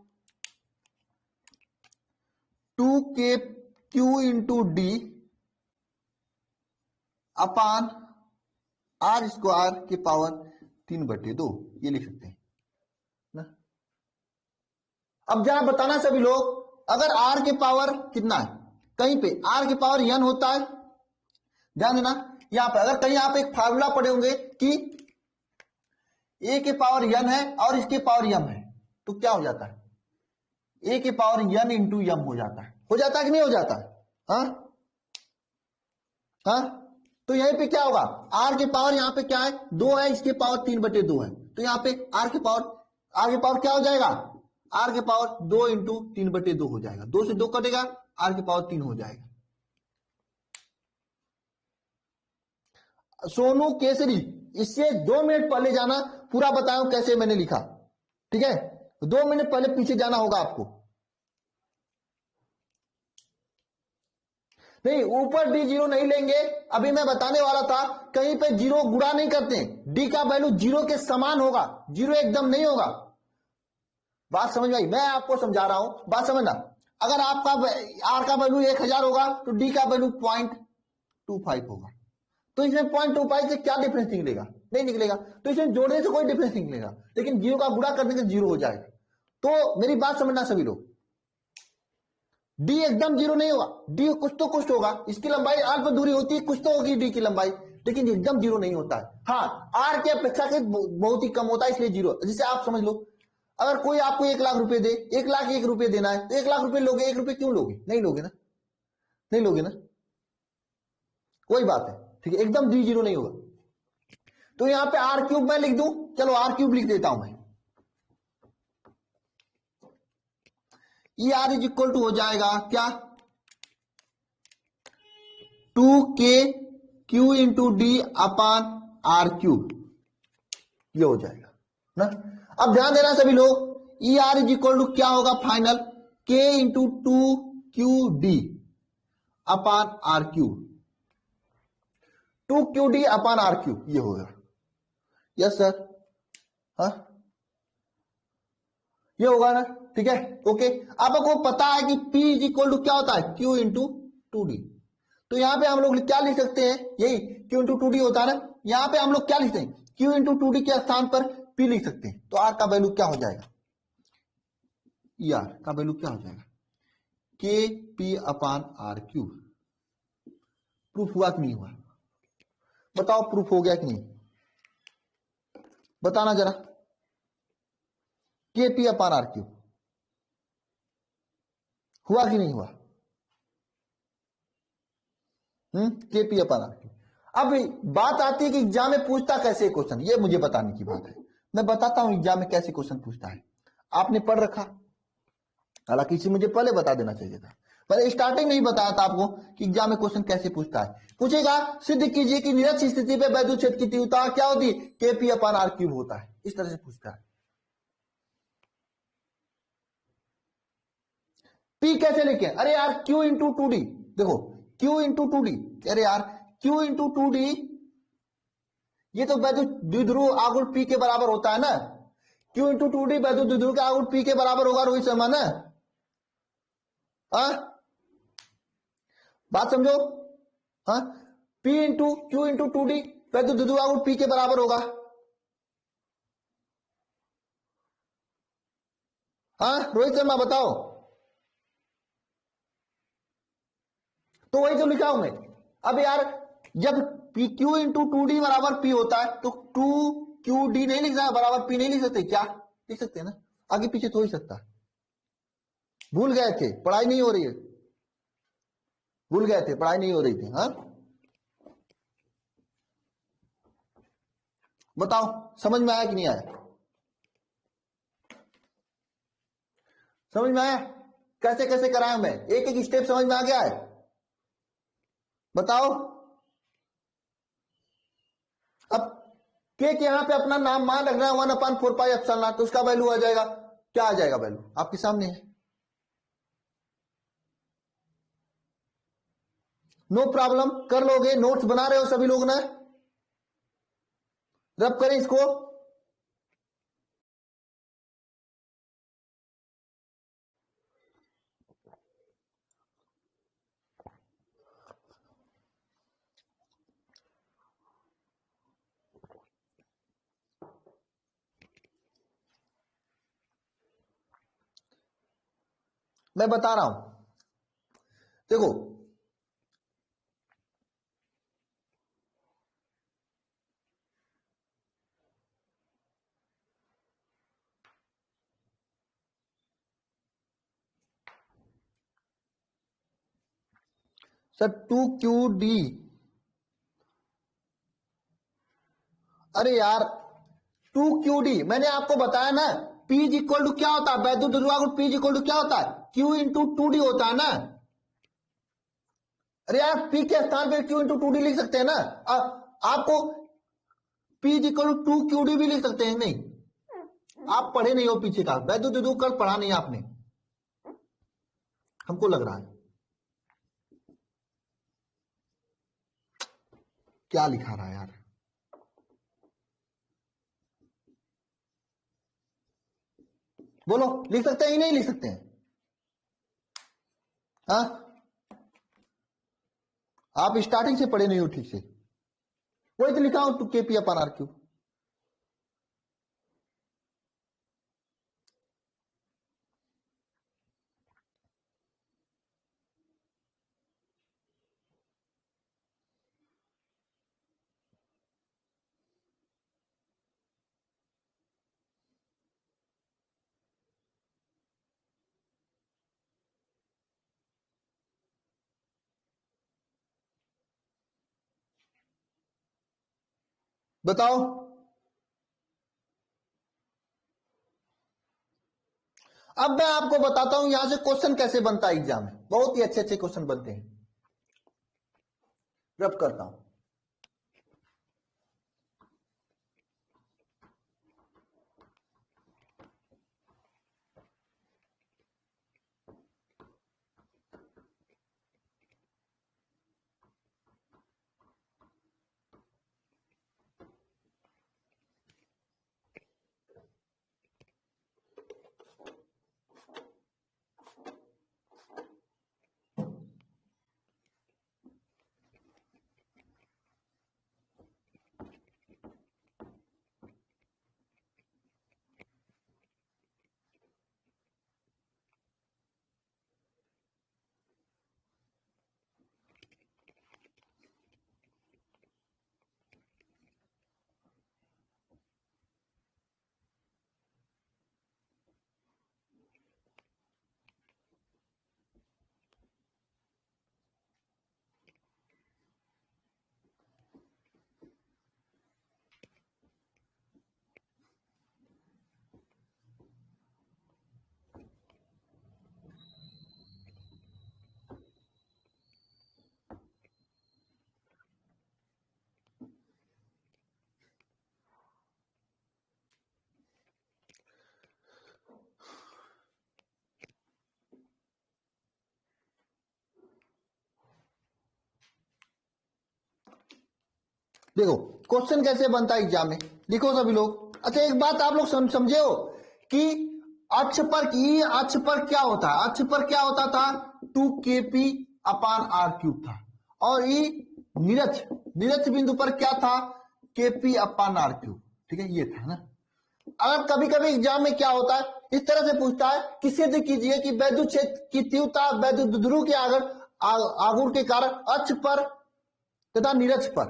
2k q D upon R square के पावर 3/2, ये लिख सकते हैं ना। अब जरा बताना सभी लोग, अगर आर के पावर कितना है, कहीं पे आर के पावर n होता है, ध्यान देना। यहां पे अगर कहीं आप एक फार्मूला पढ़े होंगे कि ए के पावर n है और इसके पावर m है, तो क्या हो जाता है, ए के पावर n इंटू m हो जाता है। हो जाता है कि नहीं हो जाता है? हाँ हाँ, तो यहीं पे क्या होगा, आर के पावर यहाँ पे क्या है, 2 है, इसके पावर 3/2 है, तो यहाँ पे आर के पावर क्या हो जाएगा, आर के पावर 2 इंटू 3/2 हो जाएगा। 2 से 2 कटेगा, आर के पावर 3 हो जाएगा। सोनू केसरी, इससे 2 मिनट पहले जाना, पूरा बताऊं कैसे मैंने लिखा। ठीक है, 2 मिनट पहले पीछे जाना होगा आपको। नहीं, ऊपर डी 0 नहीं लेंगे, अभी मैं बताने वाला था, कहीं पे 0 गुणा नहीं करते, डी का वैल्यू 0 के समान होगा, 0 एकदम नहीं होगा। बात समझ में आई? मैं आपको समझा रहा हूं, बात समझना। अगर आपका आर का वैल्यू 1000 होगा तो डी का वैल्यू 0.25 होगा, तो इसमें 0.25 से क्या डिफरेंस निकलेगा, नहीं निकलेगा, तो इसमें जोड़ने से कोई डिफरेंस नहीं निकलेगा, लेकिन 0 का गुणा करने से 0 हो जाएगा। तो मेरी बात समझना सभी लोग, डी एकदम 0 नहीं होगा, डी कुछ तो कुछ होगा, इसकी लंबाई अल्प दूरी होती है, कुछ तो होगी डी की लंबाई, लेकिन एकदम 0 नहीं होता है। हाँ, आर की अपेक्षा के बहुत ही कम होता है, इसलिए 0। जिसे आप समझ लो, अगर कोई आपको 1 लाख रुपए दे, 1,01,000 रुपए देना है, तो 1 लाख रुपए लोगे, 1 रुपए क्यों लोगे? नहीं लोगे ना, नहीं लोगे ना, कोई बात है। ठीक है, एकदम डी 0 नहीं होगा। तो यहां पे आर क्यूब मैं लिख दूं, चलो आर क्यूब लिख देता हूं मैं। E R is equal to हो जाएगा क्या, 2k q D upon R cube, ये हो जाएगा ना। अब ध्यान देना सभी लोग, E R is equal to क्या होगा final, k into 2q D upon R cube, 2q D upon R cube, ये होगा। यस सर, हाँ ये होगा ना। ठीक है, ओके। आपको पता है कि P इज इक्वल टू क्या होता है, Q इंटू 2D, तो यहां पे हम लोग क्या लिख सकते हैं, यही Q इंटू 2D होता है ना। यहां पे हम लोग क्या लिखते हैं, Q इंटू 2D के स्थान पर P लिख सकते हैं, तो R का वैल्यू क्या हो जाएगा, ER का वैल्यू क्या हो जाएगा, KP upon R cube. Proof हुआ कि नहीं हुआ, बताओ प्रूफ हो गया कि नहीं? बताना जरा, KP अपान आर क्यूब हुआ कि नहीं हुआ? KP upon R cube. अब बात आती है कि एग्जाम में पूछता कैसे क्वेश्चन, ये मुझे बताने की बात है। मैं बताता हूं एग्जाम में कैसे क्वेश्चन पूछता है। आपने पढ़ रखा, हालांकि इसे मुझे पहले बता देना चाहिए था, पर स्टार्टिंग में ही बताया था आपको कि एग्जाम में क्वेश्चन कैसे पूछता है। पूछेगा सिद्ध कीजिए कि निरक्ष स्थिति पे वैद्युत क्षेत्र की तीव्रता क्या होती है, KP अपान आर क्यूब होता है। इस तरह से पूछता है। P कैसे लिखे? अरे यार Q इंटू टू डी, देखो Q इंटू टू डी, अरे यार Q इंटू टू डी, ये तो वैद्युत द्विध्रुव आघूर्ण P के बराबर होता है ना। Q इंटू टू डी वैद्युत द्विध्रुव के आघूर्ण P के बराबर होगा, रोहित शर्मा ना। बात समझो। हाँ, P into Q into two D वैद्युत द्विध्रुव आघूर्ण P के बराबर होगा। हाँ रोहित शर्मा बताओ। तो वही तो लिखा हूं मैं। अब यार जब P Q into two D बराबर पी होता है तो टू क्यू डी नहीं लिख सकता बराबर पी नहीं लिख सकते क्या? लिख सकते हैं ना, आगे पीछे तो हो ही सकता है। भूल गए थे, पढ़ाई नहीं हो रही है, भूल गए थे, पढ़ाई नहीं हो रही थी। हाँ बताओ, समझ में आया कि नहीं आया? समझ में आया कैसे कैसे कराया? मैं एक एक स्टेप समझ में आ गया है, बताओ। अब के यहां पे अपना नाम मान रखना है 1/4 पाई तो उसका वैल्यू आ जाएगा, क्या आ जाएगा वैल्यू आपके सामने है। नो प्रॉब्लम, कर लोगे, नोट्स बना रहे हो सभी लोग ना, रब करें इसको। मैं बता रहा हूं, देखो सर 2QD, अरे यार 2QD मैंने आपको बताया ना, P इज इक्वल टू क्या होता है, वैद्युत द्विध्रुव P इज इक्वल टू क्या होता है, Q इंटू टू डी होता है ना। अरे यार P के स्थान पे Q इंटू टू डी लिख सकते हैं ना। आपको P is equal to 2QD भी लिख सकते हैं, नहीं आप पढ़े नहीं हो पीछे का, वैद्युत द्विध्रुव कल पढ़ा नहीं आपने, हमको लग रहा है। क्या लिखा रहा है यार, बोलो लिख सकते हैं ही नहीं लिख सकते हैं? हाँ आप स्टार्टिंग से पढ़े नहीं हो ठीक से, वही तो लिखा हूं 2KP अपान आर क्यूब। बताओ। अब मैं आपको बताता हूं यहां से क्वेश्चन कैसे बनता है एग्जाम में, बहुत ही अच्छे अच्छे क्वेश्चन बनते हैं। रब करता हूं, देखो क्वेश्चन कैसे बनता है एग्जाम में, लिखो सभी लोग। अच्छा एक बात आप लोग समझे हो कि अक्ष पर, ई अक्ष पर क्या होता है, अक्ष पर क्या होता था, 2kp अपान आर क्यूब था, और ई निरक्ष बिंदु पर क्या था, kp अपान आर क्यूब। ठीक है, ये था ना। अगर कभी कभी एग्जाम में क्या होता है, इस तरह से पूछता है कि सिद्ध कीजिए कि वैद्युत क्षेत्र की तीव्रता वैद्युत ध्रुव के आघूर्ण के कारण अक्ष पर तथा निरक्ष पर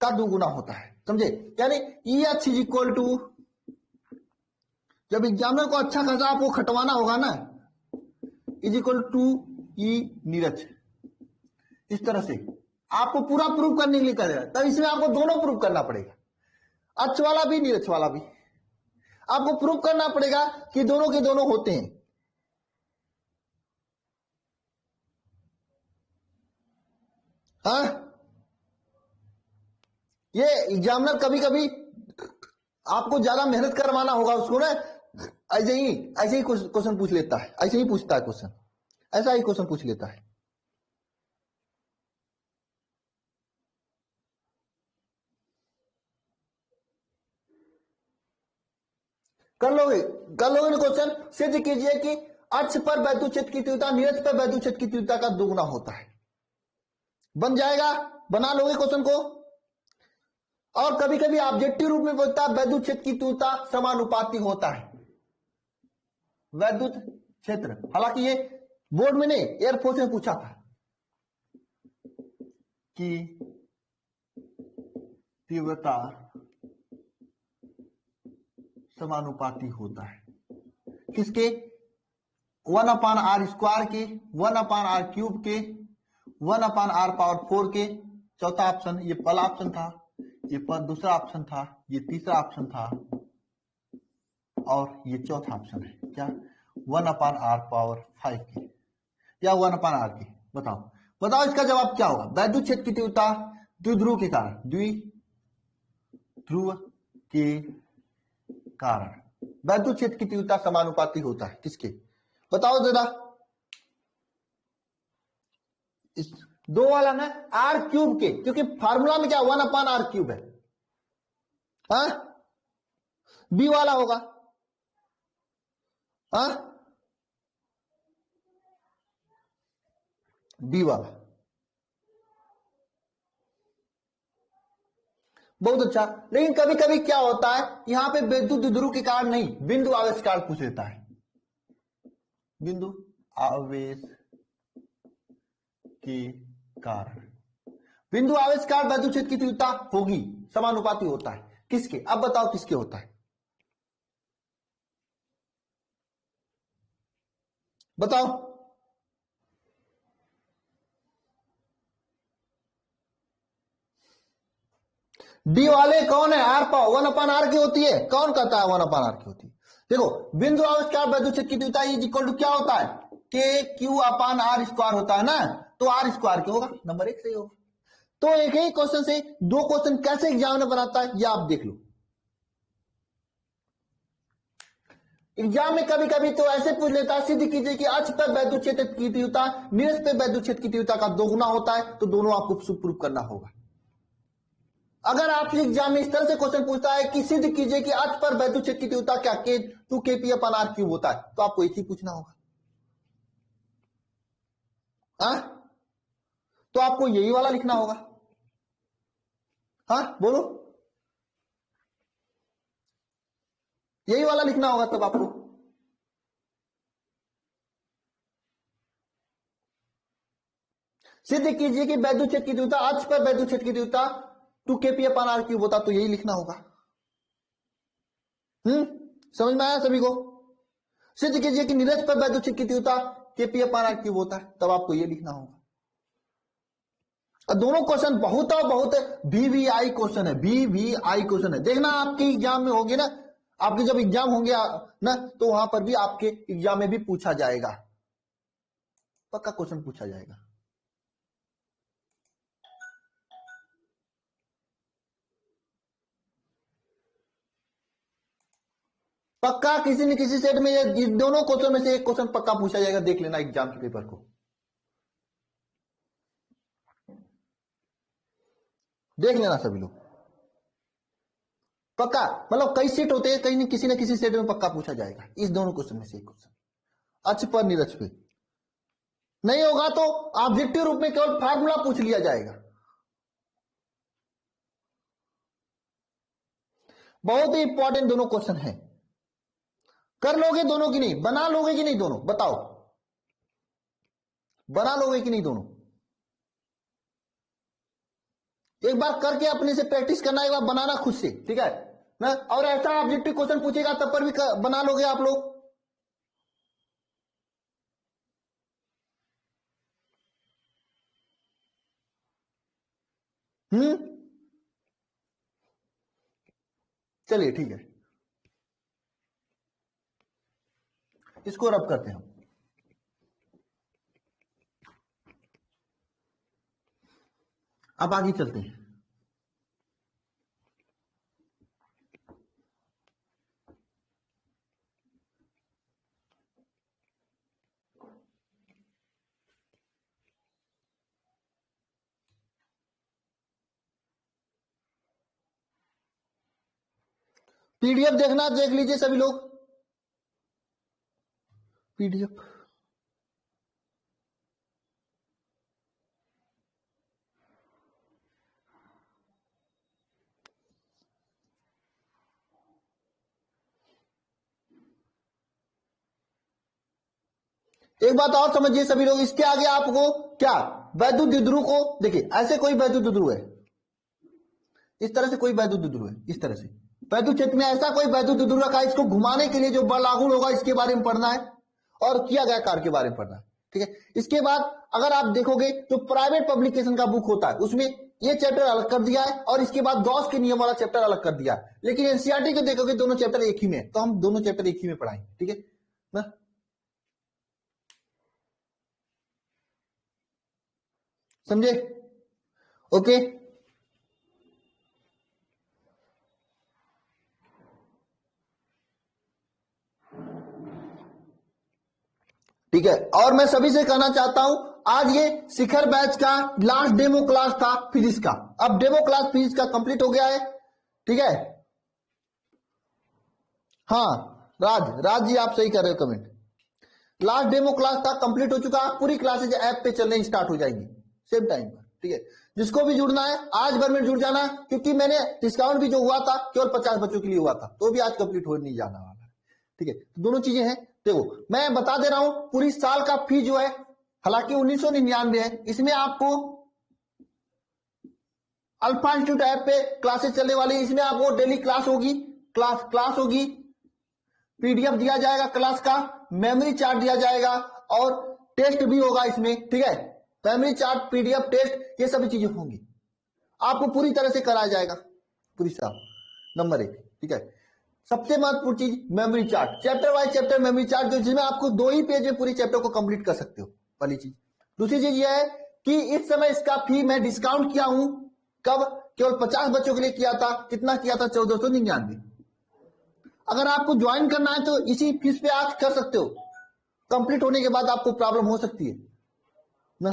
का दुगुना होता है, समझे। यानी ई अक्ष इज इक्वल टू, जब एग्जामिनर को अच्छा खासा आपको खटवाना होगा ना, इज इक्वल टू ई निरक्ष, इस तरह से आपको पूरा प्रूव करने के लिए करेगा। तब इसमें आपको दोनों प्रूव करना पड़ेगा, अक्ष वाला भी निरक्ष वाला भी आपको प्रूव करना पड़ेगा कि दोनों के दोनों होते हैं। हाँ, ये एग्जामिनर कभी कभी आपको ज्यादा मेहनत करवाना होगा उसको ना, ऐसे ही क्वेश्चन पूछ लेता है, ऐसे ही पूछता है क्वेश्चन, ऐसा ही क्वेश्चन पूछ लेता है। कर लोगे ना क्वेश्चन। सिद्ध कीजिए कि अक्ष पर वैद्युत क्षेत्र की तीव्रता निरक्ष पर वैद्युत क्षेत्र की तीव्रता का दोगुना होता है। बन जाएगा, बना लोगे क्वेश्चन को। और कभी कभी ऑब्जेक्टिव रूप में बोलता है वैद्युत क्षेत्र की तीव्रता समानुपाती होता है, वैद्युत क्षेत्र। हालांकि ये बोर्ड में नहीं, एयरफोर्स में पूछा था कि तीव्रता समानुपाती होता है किसके, 1/r² के, 1/r³ के, 1/r पावर 4 के। चौथा ऑप्शन, ये पहला ऑप्शन था, ये दूसरा ऑप्शन था, ये तीसरा ऑप्शन था, और ये चौथा ऑप्शन है क्या, 1/r पावर 5 के या 1/r के। बताओ इसका जवाब क्या होगा। वैद्युत क्षेत्र की तीव्रता द्विध्रुव के कारण, द्विध्रुव के कारण वैद्युत क्षेत्र की तीव्रता समानुपाती होता है किसके, बताओ जरा। इस दो वाला ना r³ के, क्योंकि फार्मूला में क्या 1/r³ है। हाँ, बी वाला होगा। हाँ, बी वाला। बहुत अच्छा। लेकिन कभी कभी क्या होता है, यहां पे विद्युत द्विध्रुव के कारण नहीं, बिंदु आवेश के कारण पूछ लेता है, बिंदु आवेश के कारण। बिंदु आवेश के कारण वैद्युत क्षेत्र की तीव्रता होगी, समानुपाती होता है किसके, अब बताओ किसके होता है, बताओ। डी वाले कौन है, आर पावर 1/r की होती है, कौन कहता है 1/r की होती है। देखो बिंदु आवेश के कारण वैद्युत क्षेत्र की तीव्रता इज इक्वल टू क्या होता है, KQ/r² होता है ना, तो r² क्या होगा, नंबर 1 सही होगा। तो एक ही क्वेश्चन से दो क्वेश्चन कैसे एग्जामिनर बनाता है, ये आप देख लो। एग्जाम में कभी कभी तो ऐसे पूछ लेता है, सिद्ध कीजिए कि अक्ष पर वैद्युत क्षेत्र की तीव्रता निरक्ष पर वैद्युत क्षेत्र की तीव्रता का दोगुना होता है, तो दोनों आपको प्रूव करना होगा। अगर आपसे एग्जाम में इस तरह से क्वेश्चन पूछता है कि सिद्ध कीजिए कि अक्ष पर वैद्युत क्षेत्र की तीव्रता क्या, 2kp/r³ होता है, तो आपको एक ही पूछना होगा। हाँ, तो आपको यही वाला लिखना होगा। हाँ बोलो, यही वाला लिखना होगा तब आपको। सिद्ध कीजिए कि वैद्युत क्षेत्र की तीव्रता, अक्ष पर वैद्युत क्षेत्र की तीव्रता 2kp/r³ होता, तो यही लिखना होगा। समझ में आया सभी को। सिद्ध कीजिए कि निरक्ष पर वैद्युत क्षेत्र की तीव्रता kp/r³ होता है, तब आपको यह लिखना होगा। दोनों क्वेश्चन बहुत VVI क्वेश्चन है, VVI क्वेश्चन है। देखना आपके एग्जाम में होंगे ना, आपके जब एग्जाम होंगे ना, तो वहां पर भी आपके एग्जाम में भी पूछा जाएगा, पक्का क्वेश्चन पूछा जाएगा। पक्का किसी न किसी सेट में ये दोनों क्वेश्चन में से एक क्वेश्चन पक्का पूछा जाएगा, देख लेना एग्जाम के पेपर को, देख लेना सभी लोग। पक्का, मतलब कई सेट होते हैं, कहीं न किसी सेट में पक्का पूछा जाएगा इस दोनों क्वेश्चन में से एक क्वेश्चन, अच पर निरच पे। नहीं होगा तो ऑब्जेक्टिव रूप में केवल फार्मूला पूछ लिया जाएगा। बहुत ही इंपॉर्टेंट दोनों क्वेश्चन है। कर लोगे दोनों की नहीं, बना लोगे कि नहीं दोनों, बताओ, बना लोगे कि नहीं दोनों? एक बार करके अपने से प्रैक्टिस करना, एक बार बनाना खुद से, ठीक है ना। और ऐसा ऑब्जेक्टिव क्वेश्चन पूछेगा तब पर भी बना लोगे आप लोग। चलिए ठीक है, इसको रब करते हैं हम। अब आगे चलते हैं। पीडीएफ देखना, देख लीजिए सभी लोग पीडीएफ। एक बात और समझिए सभी लोग, इसके आगे आपको क्या, वैद्युत द्विध्रुव को देखिए, ऐसे कोई वैद्युत द्विध्रुव है, इस तरह से कोई वैद्युत द्विध्रुव है, इस तरह से वैद्युत क्षेत्र में ऐसा कोई वैद्युत द्विध्रुव रखा है, इसको घुमाने के लिए जो बल लागू होगा इसके बारे में पढ़ना है, और किया गया कार्य के बारे में पढ़ना है, ठीक है। इसके बाद अगर आप देखोगे तो प्राइवेट पब्लिकेशन का बुक होता है, उसमें ये चैप्टर अलग कर दिया है, और इसके बाद गॉस के नियम वाला चैप्टर अलग कर दिया है। लेकिन एनसीईआरटी को देखोगे दोनों चैप्टर एक ही में, तो हम दोनों चैप्टर एक ही में पढ़ाएंगे, ठीक है ना। समझे? ओके, ठीक है। और मैं सभी से कहना चाहता हूं, आज ये शिखर बैच का लास्ट डेमो क्लास था फिजिक्स का। अब डेमो क्लास फिजिक्स का कंप्लीट हो गया है, ठीक है। हाँ, राज जी आप सही कर रहे हो कमेंट। लास्ट डेमो क्लास था, कंप्लीट हो चुका, पूरी क्लासेज ऐप पे चलने स्टार्ट हो जाएंगी सेम टाइम पर, ठीक है। जिसको भी जुड़ना है आज भर में जुड़ जाना, क्योंकि मैंने डिस्काउंट भी जो हुआ था केवल 50 बच्चों के लिए हुआ था, तो भी आज कंप्लीट हो नहीं जाना वाला है, ठीक है। तो दोनों चीजें हैं। देखो मैं बता दे रहा हूं, पूरी साल का फी जो है, हालांकि 1999 है, इसमें आपको अल्फा इंस्टीट्यूट ऐप पे क्लासेस चलने वाली, इसमें आपको डेली क्लास होगी, क्लास होगी, पीडीएफ दिया जाएगा क्लास का, मेमोरी चार्ट दिया जाएगा, और टेस्ट भी होगा इसमें, ठीक है। मेमोरी चार्ट, पीडीएफ, टेस्ट, ये सभी चीजें होंगी, आपको पूरी तरह से कराया जाएगा पूरी साल। नंबर 1, ठीक है। सबसे महत्वपूर्ण चीज memory chart, chapter wise chapter memory chart, जो जिसमें आपको 2 ही पेज में पूरी चैप्टर को कंप्लीट कर सकते हो, पहली चीज। दूसरी चीज यह है कि इस समय इसका फी मैं डिस्काउंट किया हूं, कब, केवल 50 बच्चों के लिए किया था। कितना किया था? 1499। अगर आपको ज्वाइन करना है तो इसी फीस पे आप कर सकते हो, कंप्लीट होने के बाद आपको प्रॉब्लम हो सकती है ना,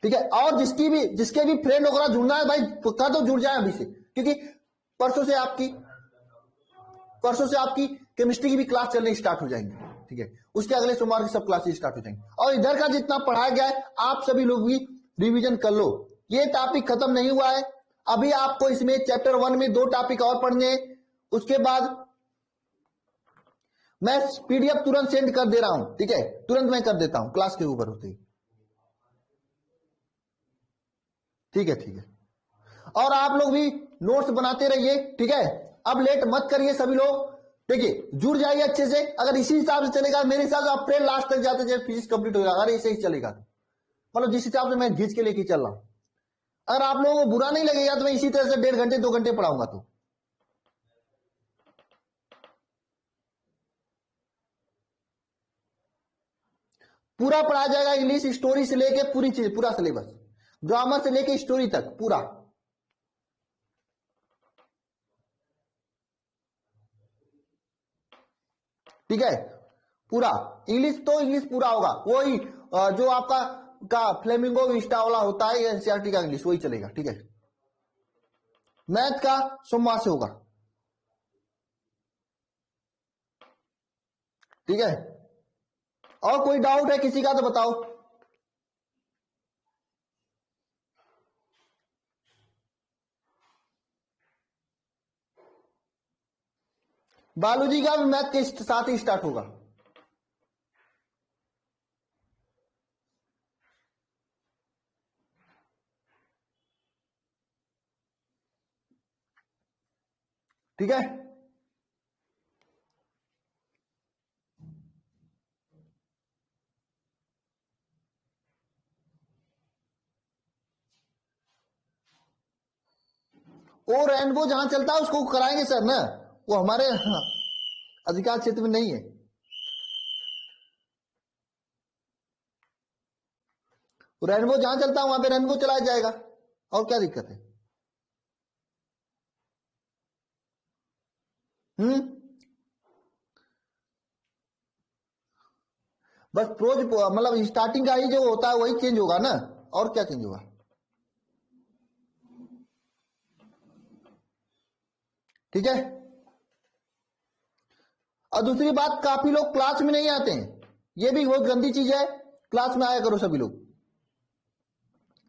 ठीक है। और जिसके भी फ्रेंड वगैरह जुड़ना है भाई, पक्का तो जुड़ जाए अभी से, क्योंकि परसों से आपकी केमिस्ट्री की भी क्लास चलने स्टार्ट हो जाएंगी, ठीक है। उसके अगले सोमवार की सब क्लासेस स्टार्ट हो जाएंगी, और इधर का जितना पढ़ाया गया है आप सभी लोग भी रिवीजन कर लो। ये टॉपिक खत्म नहीं हुआ है, अभी आपको इसमें चैप्टर 1 में 2 टॉपिक और पढ़ने, उसके बाद मैं पीडीएफ तुरंत सेंड कर दे रहा हूं, ठीक है, तुरंत मैं कर देता हूं क्लास के ऊपर होते ही, ठीक है। और आप लोग भी नोट्स बनाते रहिए, ठीक है। अब लेट मत करिए सभी लोग, देखिए जुड़ जाइए अच्छे से। अगर इसी हिसाब से चलेगा, मेरे हिसाब से अप्रैल लास्ट तक जाते जाते फिजिक्स कंप्लीट हो जाएगा, अगर इसे ही चलेगा तो, मतलब जिस हिसाब से मैं खींच के लेके चल रहा हूं। अगर आप लोगों को बुरा नहीं लगेगा तो मैं इसी तरह से 1.5 घंटे 2 घंटे पढ़ाऊंगा, तो पूरा पढ़ाया जाएगा, इंग्लिश स्टोरी से लेके पूरी चीज, पूरा सिलेबस, ग्रामर से लेके स्टोरी तक पूरा, ठीक है। पूरा इंग्लिश, तो इंग्लिश पूरा होगा, वही जो आपका का फ्लेमिंगो विस्टा वाला होता है, एनसीईआरटी का इंग्लिश वही चलेगा, ठीक है। मैथ का सोमवार से होगा, ठीक है। और कोई डाउट है किसी का तो बताओ। बायोलॉजी का भी मैथ के साथ ही स्टार्ट होगा। ठीक है, वो रेनबो जहां चलता है उसको कराएंगे सर ना, वो हमारे अधिकार क्षेत्र में नहीं है। रेनबो जहां चलता है वहां पे रेनबो चलाया जाएगा, और क्या दिक्कत है। बस प्रोज मतलब स्टार्टिंग का ही जो होता है वही चेंज होगा ना, और क्या चेंज होगा। ठीक है। और दूसरी बात, काफी लोग क्लास में नहीं आते हैं, ये भी बहुत गंदी चीज है। क्लास में आया करो सभी लोग,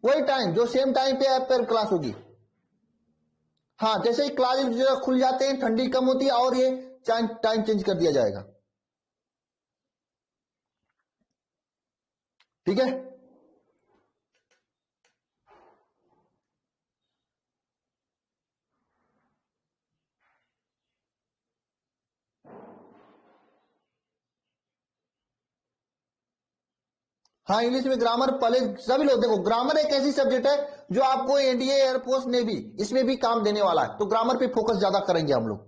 वही टाइम जो सेम टाइम पे ऐप पर क्लास होगी। हाँ, जैसे ही क्लास खुल जाते हैं, ठंडी कम होती है और ये टाइम चेंज कर दिया जाएगा। ठीक है। हाँ, इंग्लिश में ग्रामर पहले सभी लोग देखो, ग्रामर एक ऐसी सब्जेक्ट है जो आपको एनडीए, एयरफोर्स, नेवी इसमें भी काम देने वाला है, तो ग्रामर पे फोकस ज्यादा करेंगे हम लोग।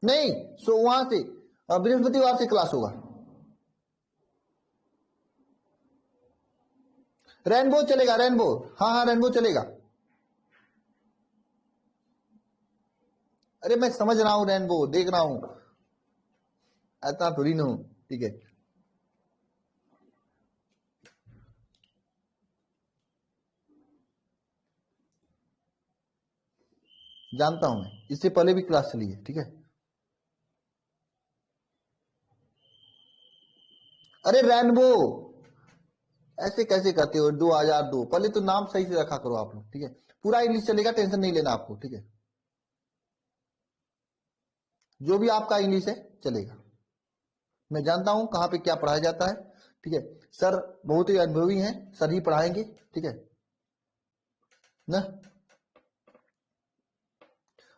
नहीं, सो वहां से बृहस्पतिवार से क्लास होगा। रेनबो चलेगा, रेनबो, हाँ हाँ रेनबो चलेगा। अरे मैं समझ रहा हूं, रेनबो देख रहा हूं, ऐसा थोड़ी ना हूं। ठीक है, जानता हूं मैं, इससे पहले भी क्लास चली है। ठीक है। अरे रेनबो ऐसे कैसे कहते हो, 2002, पहले तो नाम सही से रखा करो आप लोग। ठीक है, पूरा इंग्लिश चलेगा, टेंशन नहीं लेना आपको। ठीक है, जो भी आपका इंग्लिश है चलेगा। मैं जानता हूं कहाँ पे क्या पढ़ाया जाता है। ठीक है, सर बहुत ही अनुभवी हैं, सर ही पढ़ाएंगे। ठीक है ना।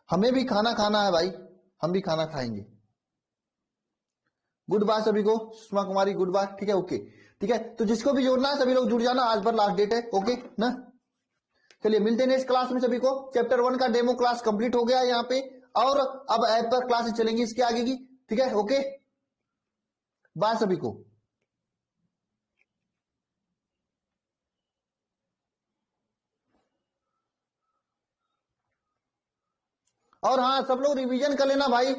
हमें भी खाना खाना है भाई, हम भी खाना खाएंगे। गुड बाय सभी को, सुषमा कुमारी गुड बाय। ठीक है, ओके। ठीक है, तो जिसको भी जुड़ना है सभी लोग जुड़ जाना, आज भर लास्ट डेट है। ओके ना, चलिए मिलते हैं नेक्स्ट क्लास में सभी को। चैप्टर 1 का डेमो क्लास कंप्लीट हो गया है यहाँ पे, और अब ऐप पर क्लासेस चलेंगी इसके आगे की। ठीक है, ओके, बाय सभी को। और हाँ, सब लोग रिवीजन कर लेना भाई।